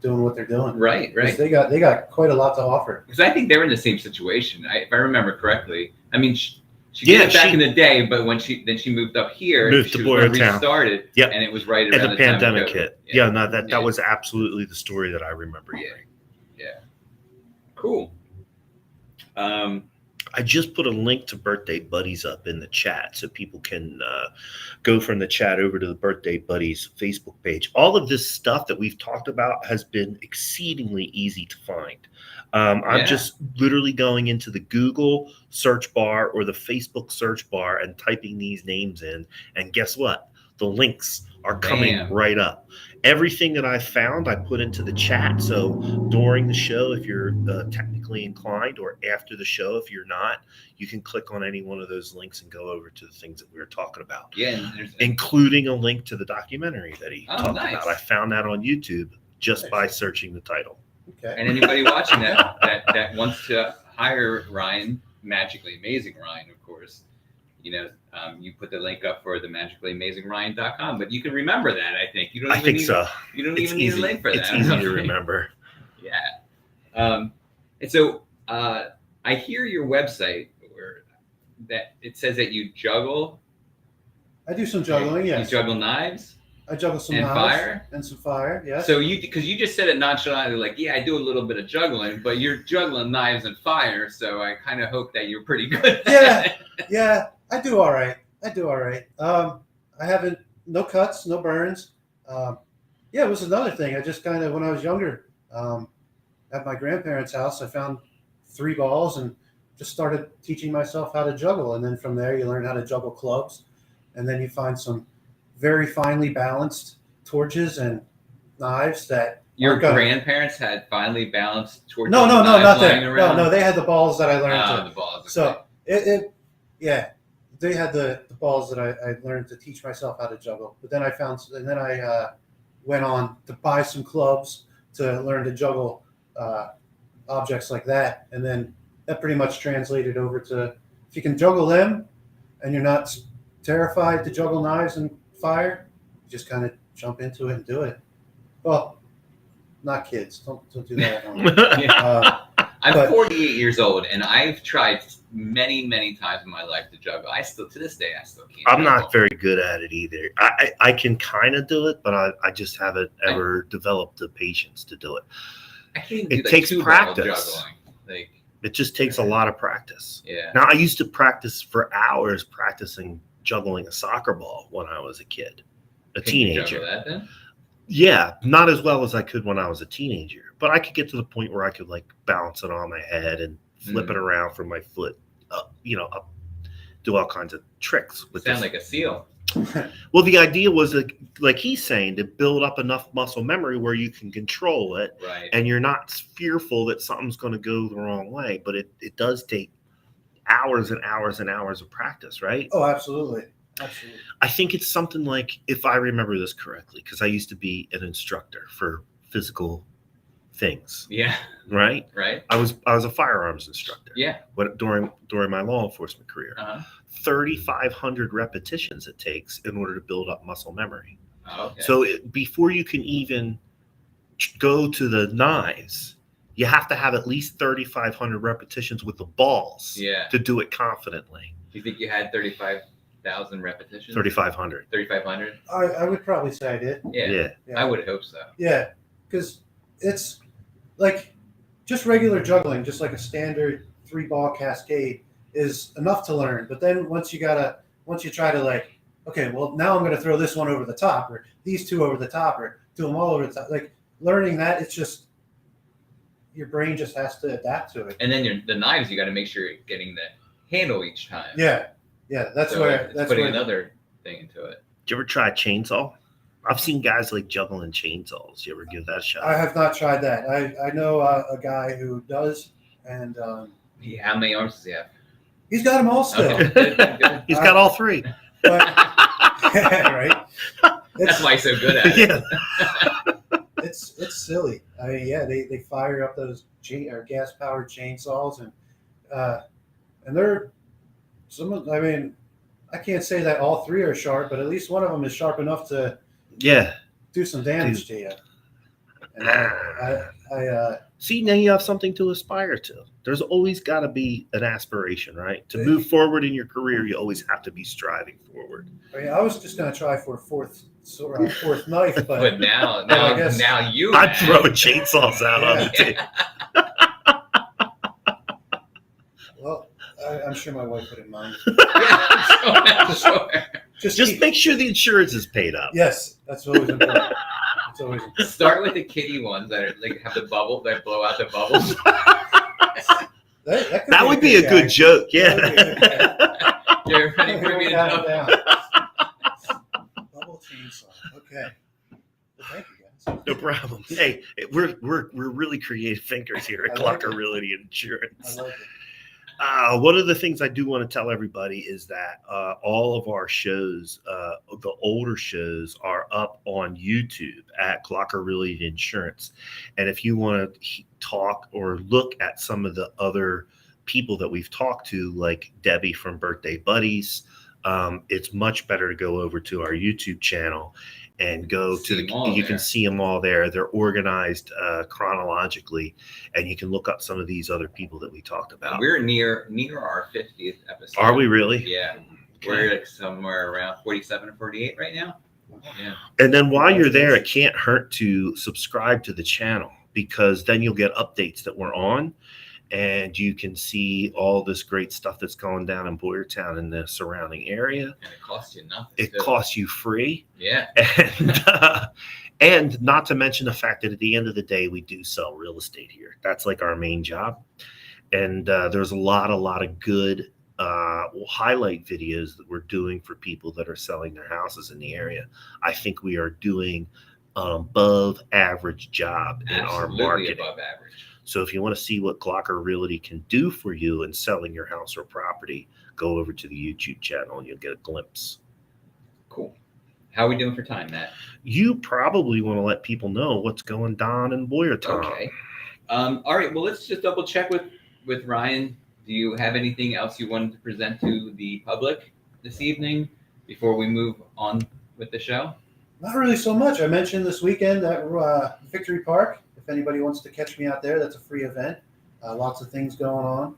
doing what they're doing. Right. They got quite a lot to offer. Because I think they're in the same situation. If I remember correctly. I mean. She did it back in the day, but when she moved up here, moved to Boyertown, restarted, and it was right around the pandemic hit. That was absolutely the story that I remember hearing. Yeah, cool. I just put a link to Birthday Buddies up in the chat so people can go from the chat over to the Birthday Buddies Facebook page. All of this stuff that we've talked about has been exceedingly easy to find. I'm just literally going into the Google search bar or the Facebook search bar and typing these names in. And guess what? The links are coming right up. Everything that I found, I put into the chat. So during the show, if you're technically inclined, or after the show, if you're not, you can click on any one of those links and go over to the things that we were talking about. Yeah, and including a link to the documentary that he talked nice. about. I found that on YouTube just by searching the title. Okay. And anybody watching that wants to hire Ryan, Magically Amazing Ryan, of course, you put the link up for the magicallyaমাzingryan.com, but you can remember that. I think you don't. I think so. You don't It's even need a link for that. It's easy to remember. Yeah. And so I hear your website that it says that you juggle. I do some juggling. Yes. You juggle knives. I juggle some and knives fire and some fire. Yeah. So because you just said it nonchalantly, like, yeah, I do a little bit of juggling, but you're juggling knives and fire. So I kind of hope that you're pretty good. Yeah. I do all right. I haven't, no cuts, no burns. It was another thing. I just kind of, when I was younger, at my grandparents' house, I found 3 balls and just started teaching myself how to juggle. And then from there, you learn how to juggle clubs. And then you find some very finely balanced torches and knives that your grandparents had finely balanced torches. No, nothing. No, they had the balls that I learned. The balls. Okay. So they had the balls that I learned to teach myself how to juggle. But then I went on to buy some clubs to learn to juggle objects like that, and then that pretty much translated over to, if you can juggle them and you're not terrified to juggle knives and fire, you just kind of jump into it and do it. Well, not kids. Don't do that at home. I'm 48 years old, and I've tried many, many times in my life to juggle. To this day, I still can't. I'm not very good at it either. I can kind of do it, but I just haven't ever developed the patience to do it. I can't do it takes practice. Juggling. It just takes a lot of practice. Yeah. Now, I used to practice for hours practicing juggling a soccer ball when I was a kid, teenager. You juggle that then? Yeah, not as well as I could when I was a teenager, but I could get to the point where I could like balance it on my head and flip it around from my foot, up, do all kinds of tricks with Sound like a seal. Well, the idea was like he's saying, to build up enough muscle memory where you can control it, right? And you're not fearful that something's going to go the wrong way. But it does take hours and hours and hours of practice, right? Oh, absolutely. I think it's something like, if I remember this correctly, because I used to be an instructor for physical things. Yeah. Right. I was a firearms instructor. Yeah. During my law enforcement career, 3,500 repetitions it takes in order to build up muscle memory. Oh, okay. So before you can even go to the knives, you have to have at least 3,500 repetitions with the balls. Yeah. To do it confidently. Do you think you had 35,000 repetitions? 3,500. 3,500. I would probably say I did. Yeah. I would hope so. Yeah, because it's like just regular juggling, just like a standard 3-ball cascade is enough to learn. But then once you try to like, okay, well, now I'm going to throw this one over the top, or these 2 over the top, or do them all over the top. Like learning that, it's just, your brain just has to adapt to it. And then the knives, you got to make sure you're getting the handle each time. Yeah. That's putting another thing into it. Did you ever try a chainsaw? I've seen guys like juggling chainsaws. You ever give that a shot? I have not tried that. I know a guy who does, and how many arms does he have? He's got them all still. Okay, good. He's got all 3. But, right? That's why he's so good at it. Yeah. It's silly. I mean, yeah, they fire up those gas powered chainsaws, and they're I mean, I can't say that all 3 are sharp, but at least one of them is sharp enough to do some damage to you. And I see, now you have something to aspire to. There's always got to be an aspiration, right? To move forward in your career, you always have to be striving forward. I mean, I was just going to try for a fourth knife, but now you I'm throwing chainsaws out on the table. Well, I'm sure my wife wouldn't mind. Yeah, sure. Just make sure the insurance is paid up. Yes, that's always important. Start with the kiddie ones that are like have the bubble that blow out the bubbles. that would be a good joke. Yeah. You're ready for me to jump down. Bubble chainsaw. Okay. Well, thank you. No problem. Hey, we're really creative thinkers here at I like Glocker it. Realty and I Insurance. like it. One of the things I do want to tell everybody is that all of our shows, the older shows, are up on YouTube at Glocker Realty and Insurance. And if you want to talk or look at some of the other people that we've talked to, like Debbie from Birthday Buddies, it's much better to go over to our YouTube channel and go to you can see them all there. They're organized chronologically, and you can look up some of these other people that we talked about. We're near our 50th episode. Are we really? Yeah. Okay. We're like somewhere around 47 or 48 right now. Yeah. And then while you're there, it can't hurt to subscribe to the channel, because then you'll get updates that we're on, and you can see all this great stuff that's going down in Boyertown and the surrounding area. And it costs you nothing. It costs you free. Yeah. And not to mention the fact that at the end of the day, we do sell real estate here. That's like our main job. And there's a lot of good highlight videos that we're doing for people that are selling their houses in the area. I think we are doing an above average job in our marketing. Above average. So if you want to see what Glocker Realty can do for you in selling your house or property, go over to the YouTube channel and you'll get a glimpse. Cool. How are we doing for time, Matt? You probably want to let people know what's going on in Boyertown. Okay. All right. Well, let's just double check with Ryan. Do you have anything else you wanted to present to the public this evening before we move on with the show? Not really so much. I mentioned this weekend at Victory Park. If anybody wants to catch me out there, that's a free event. Lots of things going on.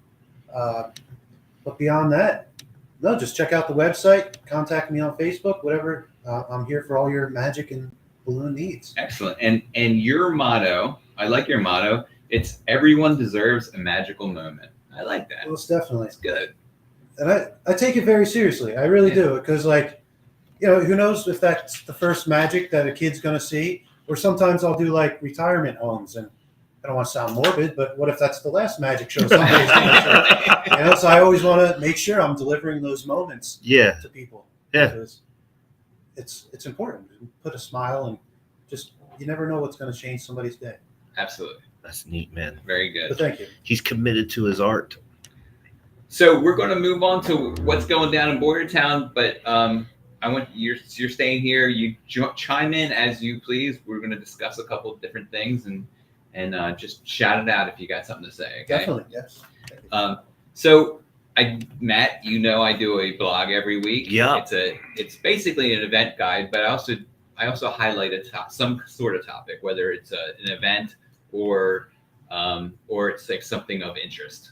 But beyond that, no, just check out the website, contact me on Facebook, whatever. I'm here for all your magic and balloon needs. Excellent. And your motto, I like your motto. It's everyone deserves a magical moment. I like that. Most definitely. It's good. And I take it very seriously. I really do. Because, like, who knows if that's the first magic that a kid's going to see. Or sometimes I'll do like retirement homes, and I don't want to sound morbid, but what if that's the last magic show somebody's going to show? So I always want to make sure I'm delivering those moments to people. Yeah. Because it's important. Put a smile, and just, you never know what's going to change somebody's day. Absolutely. That's neat, man. Very good. But thank you. He's committed to his art. So we're going to move on to what's going down in Boyertown, but I want you're staying here. You chime in as you please. We're going to discuss a couple of different things and just shout it out if you got something to say. Okay? Definitely, yes. So Matt, I do a blog every week. Yeah. It's basically an event guide, but I also highlight some sort of topic, whether it's an event or it's like something of interest.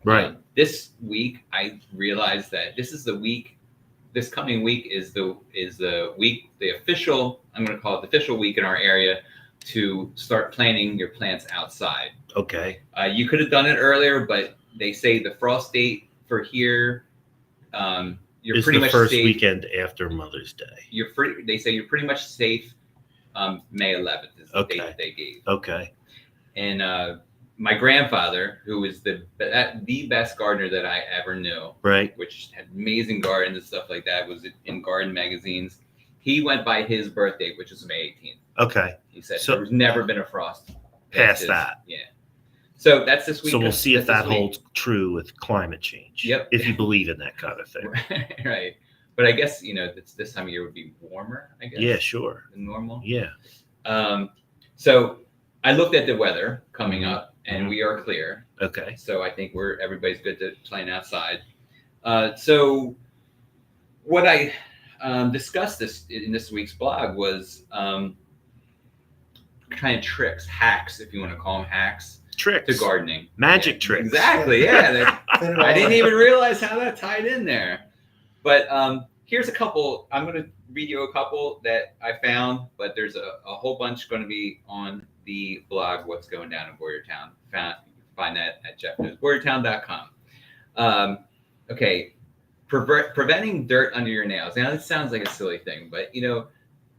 Right. This week, I realized that this coming week is the official, I'm going to call it the official week in our area to start planting your plants outside. Okay. You could have done it earlier, but they say the frost date for here, you're pretty much first safe. Weekend after Mother's Day. They say you're pretty much safe. May 11th is the date that they gave. Okay. And my grandfather, who was the best gardener that I ever knew, right, which had amazing gardens and stuff like that, was in garden magazines. He went by his birth date, which is May 18th. Okay. He said there's never been a frost past that. Yeah. So that's this week. So we'll see if that holds true with climate change. Yep. If you believe in that kind of thing. Right. But I guess, this time of year would be warmer, I guess. Yeah, sure. Than normal. Yeah. So I looked at the weather coming up, and we are clear. Okay. So I think everybody's good to playing outside. So what I discussed in this week's blog was kind of tricks, hacks, if you want to call them hacks. Tricks. To gardening. Magic tricks. Exactly, yeah. I didn't even realize how that tied in there. But here's a couple. I'm going to read you a couple that I found, but there's a whole bunch going to be on the blog, What's Going Down in Boyertown. Find that at jeffnewsboyertown.com. Okay. Preventing dirt under your nails. Now, this sounds like a silly thing, but,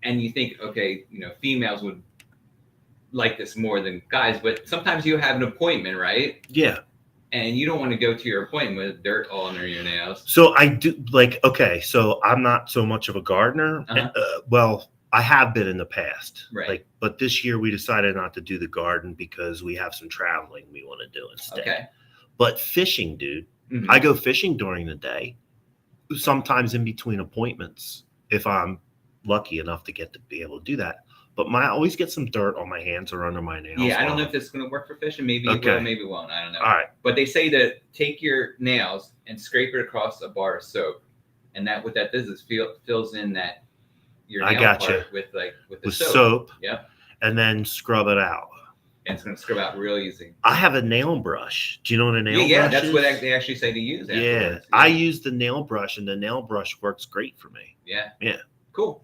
and you think, okay, females would like this more than guys, but sometimes you have an appointment, right? Yeah. And you don't want to go to your appointment with dirt all under your nails. So I do so I'm not so much of a gardener. Uh-huh. Well, I have been in the past. Right. But this year we decided not to do the garden because we have some traveling we want to do instead. Okay. But fishing, dude, Mhm. I go fishing during the day, sometimes in between appointments, if I'm lucky enough to get to be able to do that. But I always get some dirt on my hands or under my nails. Yeah, I don't know if this is going to work for fishing. Maybe it Okay. will, maybe it won't. I don't know. All right. But they say to take your nails and scrape it across a bar of soap, and that what that does is fills in that your I nail gotcha. part with the With soap. soap. Yep. And then scrub it out. And it's going to scrub out real easy. I have a nail brush. Do you know what a nail brush is? Yeah, that's what they actually say to use. Yeah. Afterwards. I use the nail brush, and the nail brush works great for me. Yeah. Yeah. Cool.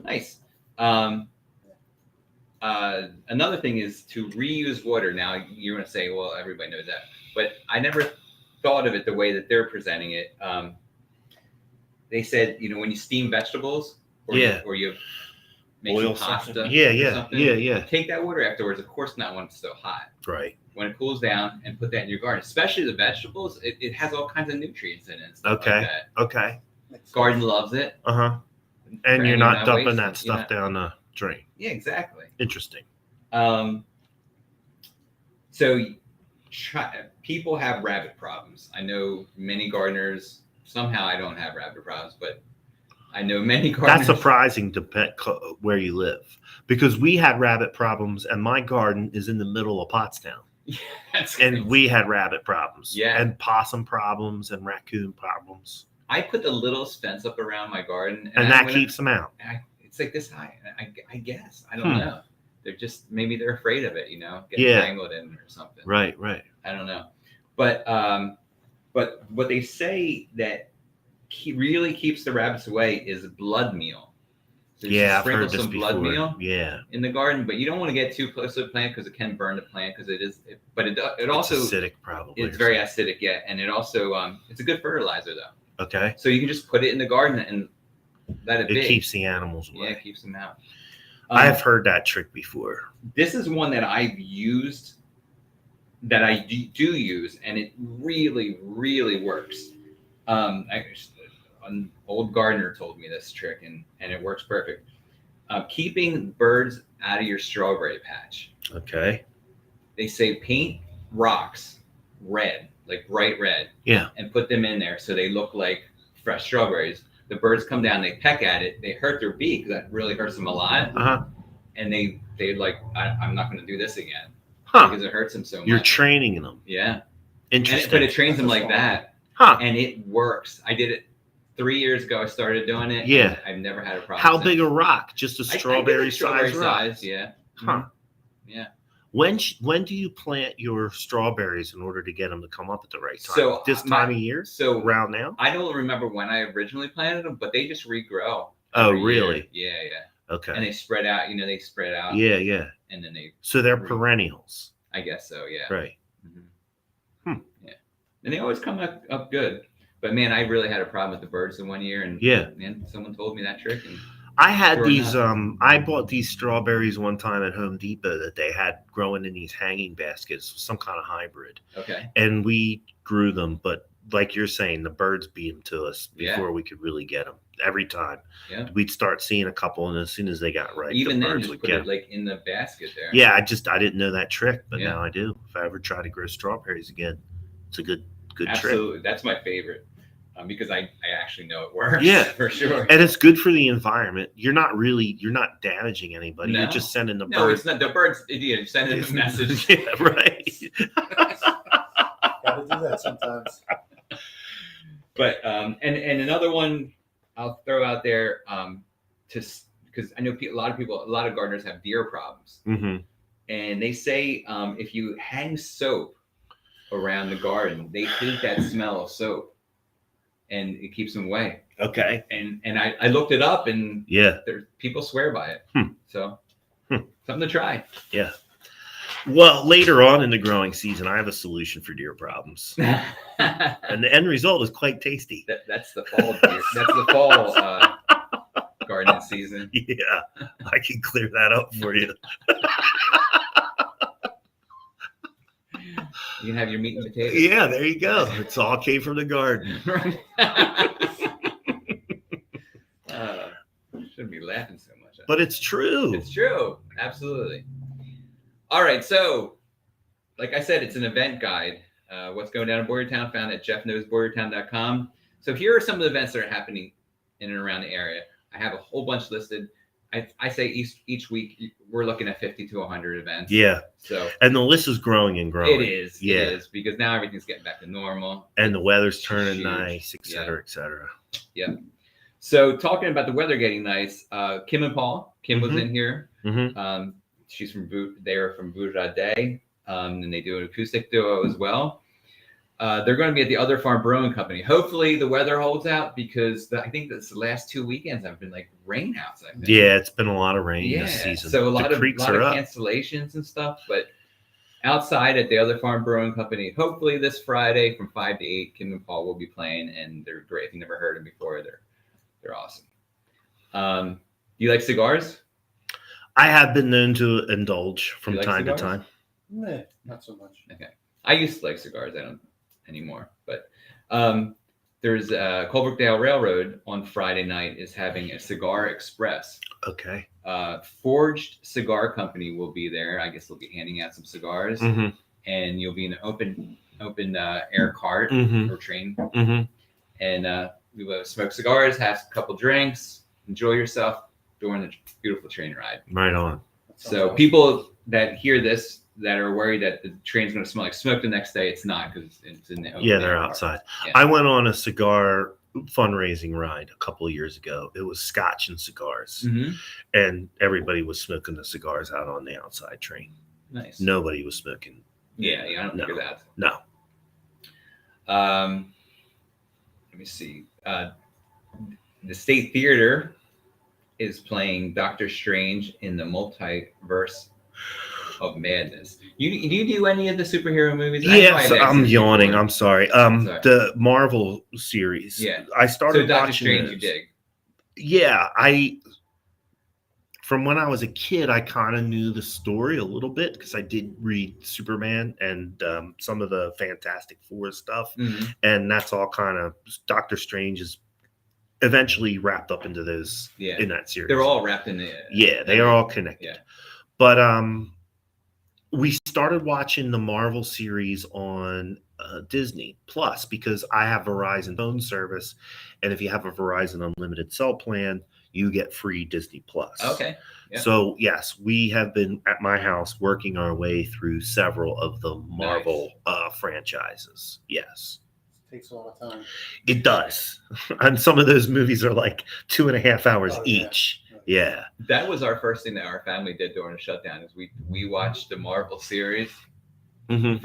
Nice. Another thing is to reuse water. Now you're going to say, well, everybody knows that, but I never thought of it the way that they're presenting it. They said, when you steam vegetables or you make oil some pasta, something. or something, Yeah. take that water afterwards. Of course, not when it's still hot. Right. When it cools down, and put that in your garden, especially the vegetables. It has all kinds of nutrients in it. And stuff Okay. Like that. Okay. Garden loves it. And you're not dumping wasting, that stuff down the drain. Yeah, exactly. Interesting. So people have rabbit problems. I know many gardeners. Somehow I don't have rabbit problems, but I know many gardeners. That's surprising where you live, because we had rabbit problems, and my garden is in the middle of Pottstown. Yeah, and we had rabbit problems. Yeah. And possum problems and raccoon problems. I put the little fence up around my garden. And that keeps them out. It's like this high. I guess. I don't know. Maybe they're afraid of it, getting tangled in or something. Right. I don't know. But what they say that really keeps the rabbits away is blood meal. So I've heard this some before. blood meal in the garden, but you don't want to get too close to the plant because it can burn the plant because it also acidic probably. It's very acidic, and it also it's a good fertilizer though. Okay. So you can just put it in the garden and let it be. It keeps the animals away. Yeah, it keeps them out. I have heard that trick before. This is one that I've used, that I do use, and it really, really works. An old gardener told me this trick, and it works perfect. Keeping birds out of your strawberry patch. Okay. They say paint rocks red, like bright red. Yeah. And put them in there so they look like fresh strawberries. The birds come down, they peck at it, they hurt their beak. That really hurts them a lot. And they like, I'm not going to do this again because it hurts them so much. You're training them. Yeah. Interesting. But it trains them like that. And it works. I did it 3 years ago. I started doing it. Yeah. I've never had a problem. How big a rock? Just a strawberry size rock? Yeah. Yeah. When do you plant your strawberries in order to get them to come up at the right time? So this time of year? So around now? I don't remember when I originally planted them, but they just regrow. Oh, really? Yeah. Okay. And they spread out. They spread out. Yeah. And then they. So they're perennials. I guess so. Yeah. Right. Yeah. And they always come up good. But man, I really had a problem with the birds in 1 year, and man, someone told me that trick. And I had these. I bought these strawberries one time at Home Depot that they had growing in these hanging baskets, some kind of hybrid. Okay. And we grew them, but like you're saying, the birds beat them to us before we could really get them. Every time, we'd start seeing a couple, and as soon as they got right, even the then, birds just would put get it them. like in the basket there. Yeah, I didn't know that trick, but now I do. If I ever try to grow strawberries again, it's a good trick. Absolutely, that's my favorite. Because I actually know it works. Yeah, for sure. And it's good for the environment. You're not damaging anybody. No. You're just sending the birds. No, it's not the birds. You're sending a message. Yeah, right. Gotta do that sometimes. But and another one I'll throw out there because I know a lot of gardeners have deer problems, and they say if you hang soap around the garden, they hate that smell of soap. And it keeps them away. Okay. And I looked it up, and people swear by it. So something to try. Yeah. Well, later on in the growing season, I have a solution for deer problems, and the end result is quite tasty. That's the fall. That's the fall gardening season. Yeah, I can clear that up for you. You can have your meat and potatoes. Yeah, there you go. It's all came from the garden. Shouldn't be laughing so much. but it's true. It's true. Absolutely. All right. So, like I said, it's an event guide. What's going down in Boyertown, found at jeffknowsboyertown.com. So here are some of the events that are happening in and around the area. I have a whole bunch listed. I say each week we're looking at 50 to 100 events. Yeah. So And the list is growing and growing. it is. Yeah. It is, because now everything's getting back to normal. And the weather's turning Huge. nice, et cetera, et cetera. Yeah. So talking about the weather getting nice, Kim and Paul. Kim was in here. Mm-hmm. She's they are from Bourgeois Day, and they do an acoustic duo as well. They're going to be at the Other Farm Brewing Company. Hopefully the weather holds out, because I think the last 2 weekends have been like rain outside. Yeah, it's been a lot of rain this season. So a lot of creeks are up. cancellations and stuff, but outside at the Other Farm Brewing Company, hopefully this Friday from 5 to 8, Kim and Paul will be playing, and they're great. If you never heard them before, they're awesome. Do you like cigars? I have been known to indulge from like time cigars? to time. Meh, not so much. Okay. I used to like cigars. I don't anymore. But there's Colbrookdale Railroad on Friday night is having a Cigar Express. Okay. Forged Cigar Company will be there. I guess they'll be handing out some cigars. Mm-hmm. And you'll be in an open air cart Mm-hmm. or train. Mm-hmm. And we will smoke cigars, have a couple drinks, enjoy yourself during the beautiful train ride. Right on. So people that hear this that are worried that the train's going to smell like smoke the next day, it's not, because it's in the open Yeah, they're air outside. Yeah. I went on a cigar fundraising ride a couple of years ago. It was scotch and cigars, Mm-hmm. and everybody was smoking the cigars out on the outside train. Nice. Nobody was smoking. Yeah, I don't figure that. No. Let me see. The State Theater is playing Doctor Strange in the Multiverse of Madness. Do you do any of the superhero movies? Yes, I'm yawning. Before. I'm sorry. Sorry. The Marvel series. Yeah. I started So Doctor watching Strange, those. you dig? Yeah, from when I was a kid, I kind of knew the story a little bit, because I did read Superman and some of the Fantastic Four stuff, Mm-hmm. and that's all kind of Doctor Strange is eventually wrapped up into those in that series. They're all wrapped in the. Yeah, they are all connected. Yeah. But we started watching the Marvel series on Disney Plus, because I have Verizon phone service, and if you have a Verizon Unlimited cell plan, you get free Disney Plus. Okay. Yeah. So yes, we have been at my house working our way through several of the Marvel franchises. Yes. Takes a lot of time. It does. And some of those movies are like 2.5 hours Oh, yeah. each. Yeah. That was our first thing that our family did during the shutdown, is we watched the Marvel series Mm-hmm.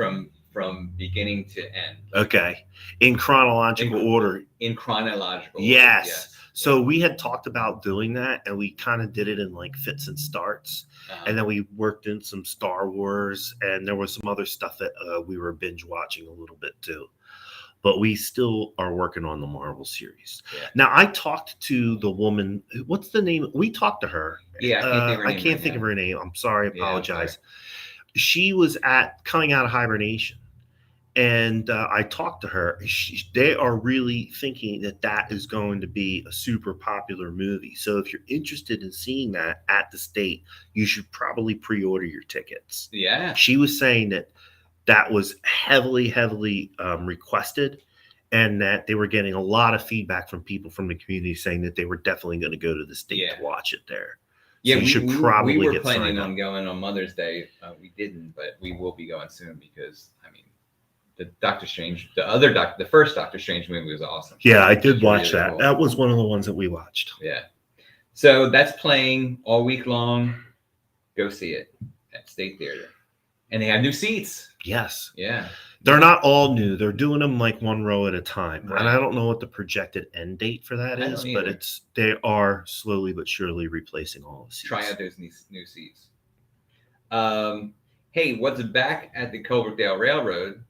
from beginning to end. Okay. In chronological order. In chronological order, Yes. So we had talked about doing that, and we kind of did it in like fits and starts. And then we worked in some Star Wars, and there was some other stuff that we were binge watching a little bit too. But we still are working on the Marvel series. Yeah. Now, I talked to the woman. What's the name? We talked to her. Yeah, I can't think of her name. I'm sorry. I apologize. She was coming out of hibernation. And I talked to her. They are really thinking that is going to be a super popular movie. So if you're interested in seeing that at the State, you should probably pre-order your tickets. Yeah. She was saying that was heavily requested, and that they were getting a lot of feedback from people from the community saying that they were definitely going to go to the State to watch it there. Yeah, so you should probably we were get planning signed on up. going on Mother's Day. We didn't, but we will be going soon, because I mean, the first Doctor Strange movie was awesome. Yeah, I did watch that. Cool. That was one of the ones that we watched. Yeah. So that's playing all week long. Go see it at State Theater. And they have new seats. Yes. Yeah. They're not all new. They're doing them like one row at a time. Right. And I don't know what the projected end date for that is, but they are slowly but surely replacing all the seats. Try out those new seats. Hey, what's back at the Colbrookdale Railroad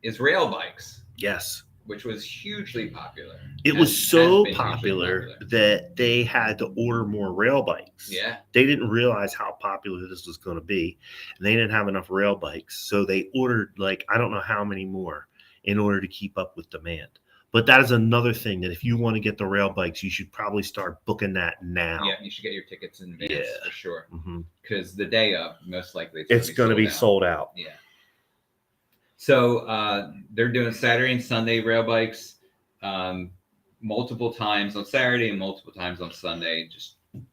is rail bikes. Yes. Which was hugely popular. It was so popular that they had to order more rail bikes. Yeah. They didn't realize how popular this was going to be, and they didn't have enough rail bikes. So they ordered, like, I don't know how many more in order to keep up with demand. But that is another thing that if you want to get the rail bikes, you should probably start booking that now. Yeah, you should get your tickets in advance for sure. Because the day of, most likely it's going to be sold out. Yeah. So they're doing Saturday and Sunday rail bikes multiple times on Saturday and multiple times on Sunday.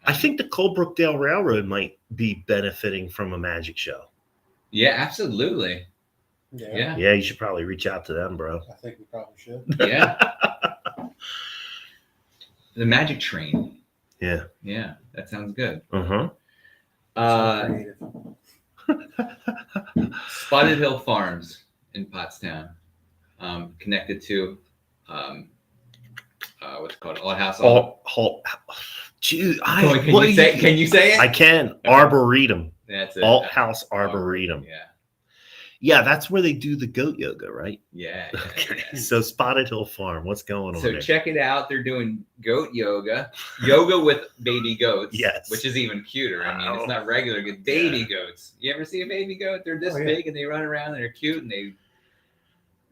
I think the Coldbrookdale Railroad might be benefiting from a magic show. Yeah, absolutely. Yeah. Yeah, you should probably reach out to them, bro. I think we probably should. Yeah. The Magic Train. Yeah. Yeah, that sounds good. Creative. Spotted Hill Farms in Pottstown, connected to what's it called? Alt House. Dude, can you say it? I can. Okay. Arboretum. That's it. Alt House Arboretum. Yeah. Yeah, that's where they do the goat yoga, right? Yeah. Okay. So Spotted Hill Farm, what's going on so there? Check it out. They're doing goat yoga with baby goats. Yes. Which is even cuter. I mean, it's not regular good baby goats. You ever see a baby goat? They're this big and they run around and they're cute and they.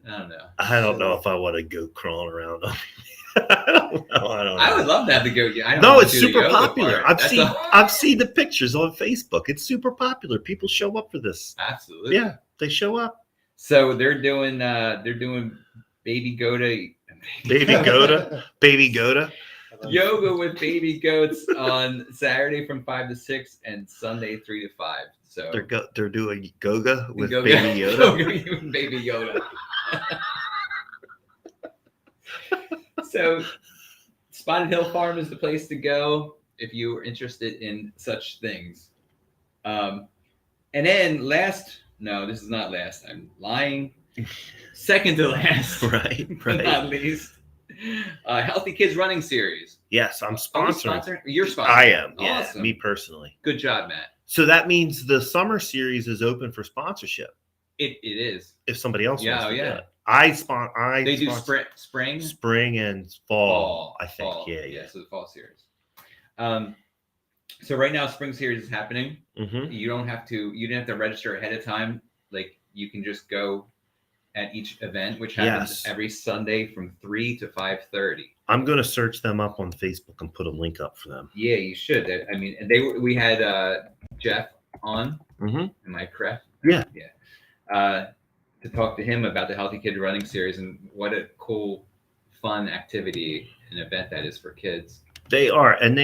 I don't know if I want a goat crawling around. I don't know. I would love to have the goat. It's super popular. I've seen the pictures on Facebook. It's super popular. People show up for this. Absolutely. Yeah, they show up. So they're doing baby goat yoga with baby goats on Saturday from 5 to 6 and Sunday 3 to 5. So they're doing yoga with baby Yoda. Baby Yoda. So Spotted Hill Farm is the place to go if you are interested in such things. And then this is not last. I'm lying. Second to last. Right. Not least. Healthy Kids Running Series. Yes, I'm sponsoring. You're sponsoring. I am. Awesome. Yeah, me personally. Good job, Matt. So that means the summer series is open for sponsorship. It is. If somebody else wants to do it. They do spring and fall. I think. Yeah. So the fall series. So right now, spring series is happening. You didn't have to register ahead of time. Like you can just go at each event, which happens every Sunday from 3 to 5:30. I'm going to search them up on Facebook and put a link up for them. Yeah, you should. I mean, we had Jeff on. Am I correct? Yeah. To talk to him about the Healthy Kid Running Series and what a cool, fun activity and event that is for kids. They are. And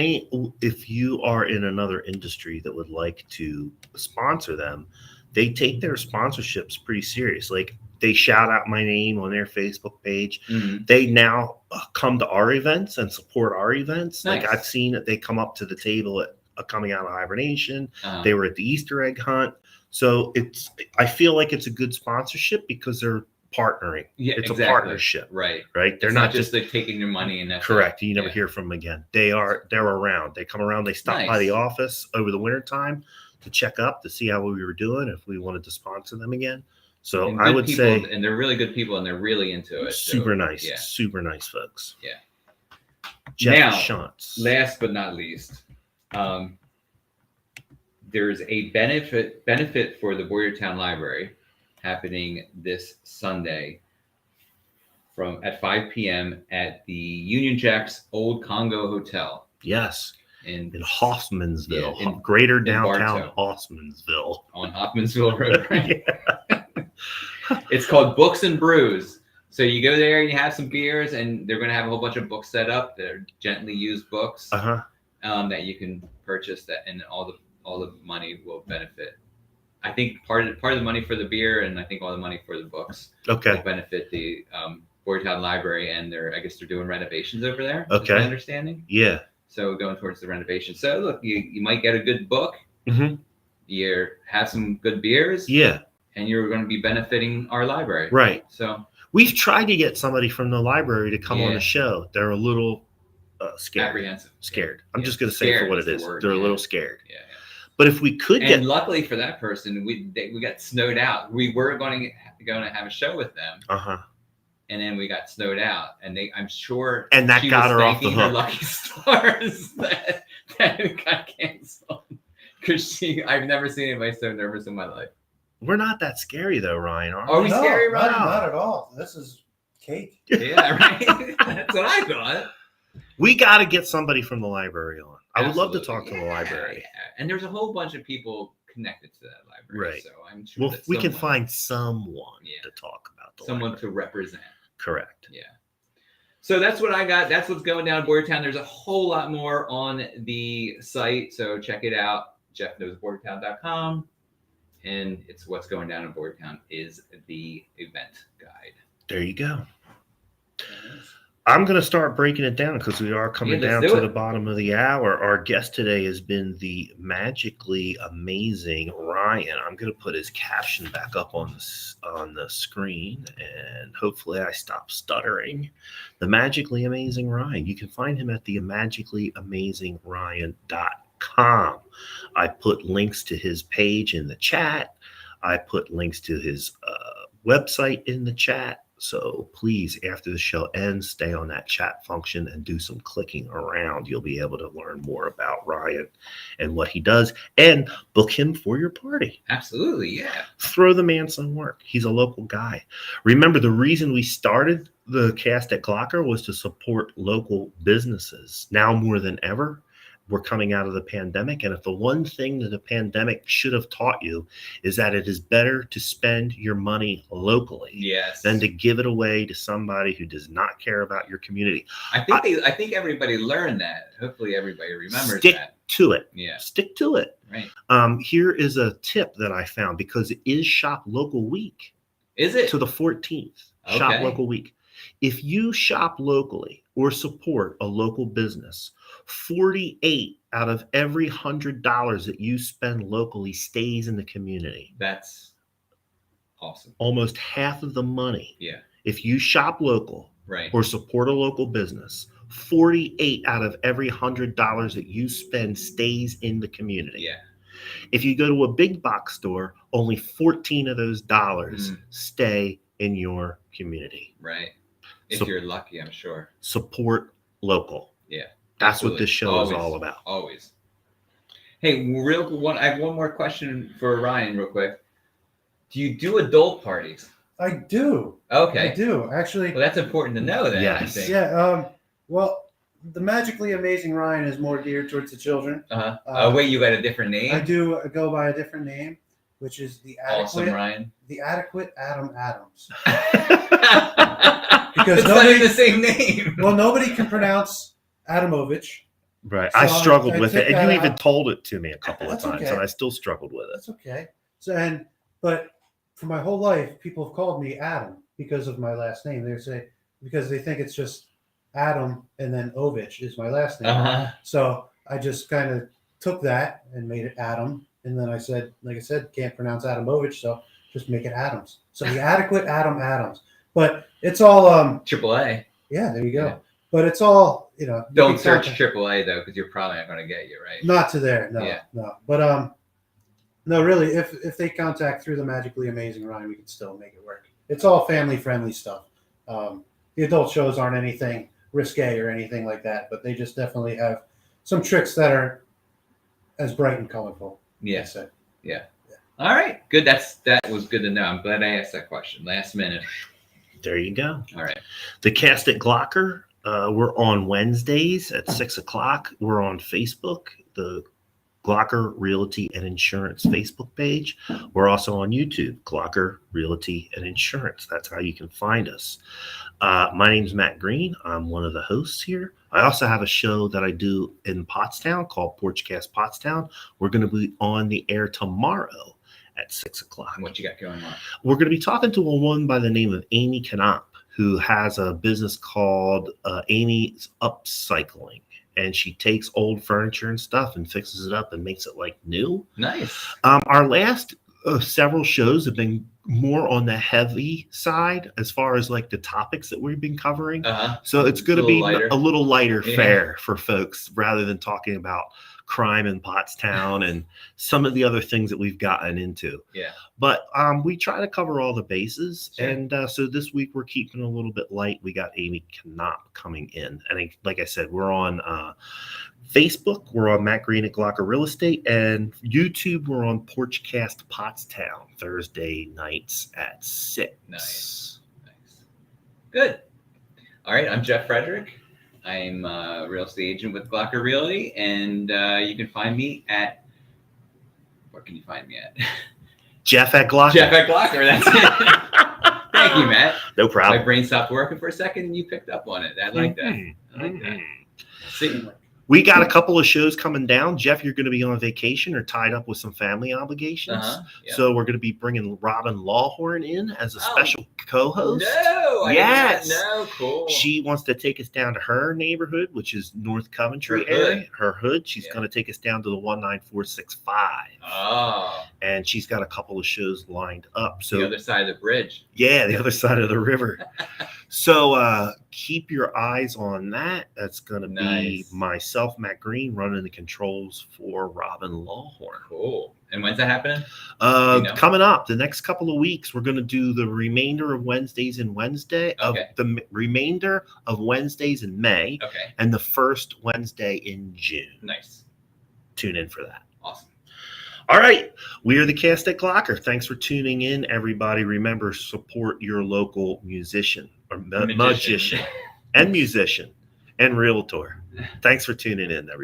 if you are in another industry that would like to sponsor them, they take their sponsorships pretty serious. Like they shout out my name on their Facebook page. They now come to our events and support our events. Nice. Like I've seen that they come up to the table at coming out of hibernation. They were at the Easter egg hunt. So I feel like it's a good sponsorship because they're partnering. Yeah, it's exactly. a partnership. Right. They're not just like taking your money and that's correct. You never hear from them again. They're around. They come around. They stop by the office over the wintertime to check up to see how we were doing, if we wanted to sponsor them again. So I would say, and they're really good people and they're really into it. Super nice. Super nice folks. Yeah. Jeff Shantz. Last but not least, there's a benefit for the Boyertown Library happening this Sunday at 5 p.m. at the Union Jack's Old Congo Hotel. Yes. In Hoffmansville, in greater downtown Hoffmansville. On Hoffmansville Road, right? It's called Books and Brews. So you go there, you have some beers, and they're going to have a whole bunch of books set up. They're gently used books that you can purchase, and all the money will benefit. I think part of the money for the beer, and I think all the money for the books will benefit the Boyertown Library, and I guess they're doing renovations over there. Okay, is my understanding. Yeah. So going towards the renovation. So look, you might get a good book. You have some good beers. Yeah. And you're going to be benefiting our library. Right. So we've tried to get somebody from the library to come on the show. They're a little scared. Apprehensive. Scared. I'm just going to say for what it is. They're a little scared. Yeah. But if we could and luckily for that person, we got snowed out. We were going to have a show with them. And then we got snowed out, and I'm sure, and that got her off the hook. Her lucky stars that it got canceled because I've never seen anybody so nervous in my life. We're not that scary though, Ryan. Are we scary, Ryan? Not at all. This is Cake. Yeah, right. That's what I thought. We got to get somebody from the library on. I would love to Absolutely. talk to the library. Yeah. And there's a whole bunch of people connected to that library. Right. So I'm sure Well, that we can someone- find someone Yeah. to talk about the someone library. to represent. Correct. Yeah. So that's what I got. That's what's going down in Boyertown. There's a whole lot more on the site. So check it out. JeffKnowsBoyertown.com. And it's what's going down in Boyertown is the event guide. There you go. I'm going to start breaking it down because we are coming down to the bottom of the hour. Our guest today has been the magically amazing Ryan. I'm going to put his caption back up on the screen, and hopefully I stop stuttering. The magically amazing Ryan. You can find him at the magicallyamazingryan.com. I put links to his page in the chat. I put links to his website in the chat. So please, after the show ends, stay on that chat function and do some clicking around. You'll be able to learn more about Ryan and what he does and book him for your party. Absolutely, yeah. Throw the man some work. He's a local guy. Remember, the reason we started the Cast at Glocker was to support local businesses. Now more than ever, we're coming out of the pandemic. And if the one thing that the pandemic should have taught you is that it is better to spend your money locally than to give it away to somebody who does not care about your community. I think everybody learned that. Hopefully everybody remembers Stick that. to it. Yeah. Stick to it. Right. Here is a tip that I found because it is Shop Local Week. Is it? To the 14th. Okay. Shop Local Week. If you shop locally or support a local business, 48 out of every $100 that you spend locally stays in the community. That's awesome. Almost half of the money. Yeah. If you shop local right. or support a local business, 48 out of every $100 that you spend stays in the community. Yeah. If you go to a big box store, only 14 of those dollars stay in your community. Right. If you're lucky, I'm sure. Support local. Yeah. That's absolutely. what this show is all about. Always. Hey, I have one more question for Ryan real quick. Do you do adult parties? I do. Okay. I do. Actually. Well, that's important to know then, yes. I think. Yeah. Well, the magically amazing Ryan is more geared towards the children. Wait, you got a different name? I do go by a different name, which is the Awesome Ryan. The Adequate Adam Adams. Because nobody the same name. Well, nobody can pronounce Adamovich. Right. So I struggled with it. And you even told it to me a couple of times, and I still struggled with it. That's okay. But for my whole life, people have called me Adam because of my last name. They say because they think it's just Adam and then Ovich is my last name. So I just kind of took that and made it Adam. And then I said, like I said, can't pronounce Adamovich, so just make it Adams. So the Adequate Adam Adams. But it's all AAA. Yeah, there you go. Yeah. But it's all, Don't search AAA though, because you're probably not going to get you, right? Not to there, no. But no, really, if they contact through the magically amazing Ryan, we can still make it work. It's all family friendly stuff. The adult shows aren't anything risque or anything like that, but they just definitely have some tricks that are as bright and colorful. Yeah. Yeah. All right. Good. That was good to know. I'm glad I asked that question. Last minute. There you go. All right. The Cast at Glocker. We're on Wednesdays at 6:00. We're on Facebook, the Glocker Realty and Insurance Facebook page. We're also on YouTube, Glocker Realty and Insurance. That's how you can find us. My name's Matt Green. I'm one of the hosts here. I also have a show that I do in Pottstown called Porchcast Pottstown. We're going to be on the air tomorrow at 6:00. What you got going on? We're going to be talking to a woman by the name of Amy Knopf, who has a business called Amy's Upcycling. And she takes old furniture and stuff and fixes it up and makes it like new. Nice. Our last several shows have been more on the heavy side as far as like the topics that we've been covering. So it's going to be a little lighter fare for folks rather than talking about crime in Pottstown and some of the other things that we've gotten into. Yeah. But we try to cover all the bases. Sure. And so this week we're keeping a little bit light. We got Amy Knopf coming in. And like I said, we're on Facebook. We're on Matt Green at Glocker Real Estate. And YouTube, we're on Porchcast Pottstown Thursday nights at 6. Nice. Good. All right, I'm Jeff Frederick. I'm a real estate agent with Glocker Realty, and you can find me at, where can you find me at? Jeff at Glocker. Jeff at Glocker, that's it. Thank you, Matt. No My problem. brain stopped working for a second, and you picked up on it. I like that. I like that. See, We got a couple of shows coming down. Jeff, you're going to be on vacation or tied up with some family obligations. yeah. So we're going to be bringing Robin Lawhorn in as a special co-host. No, Yes. No, cool. She wants to take us down to her neighborhood, which is North Coventry Her hood. area. Her hood. She's Yeah. going to take us down to the 19465. Oh, And she's got a couple of shows lined up. So the other side of the bridge. yeah, the other side of the river. So keep your eyes on that. That's going to be Nice. myself, Matt Green, running the controls for Robin Lawhorn. Cool. And when's that happening? You know? Coming up the next couple of weeks, we're going to do the remainder of Wednesdays in Wednesdays in May, Okay. and the first Wednesday in June. Nice. Tune in for that. Awesome. All right. We are the Cast At Glocker. Thanks for tuning in, everybody. Remember, support your local musician or magician and musician and realtor. Thanks for tuning in, everybody.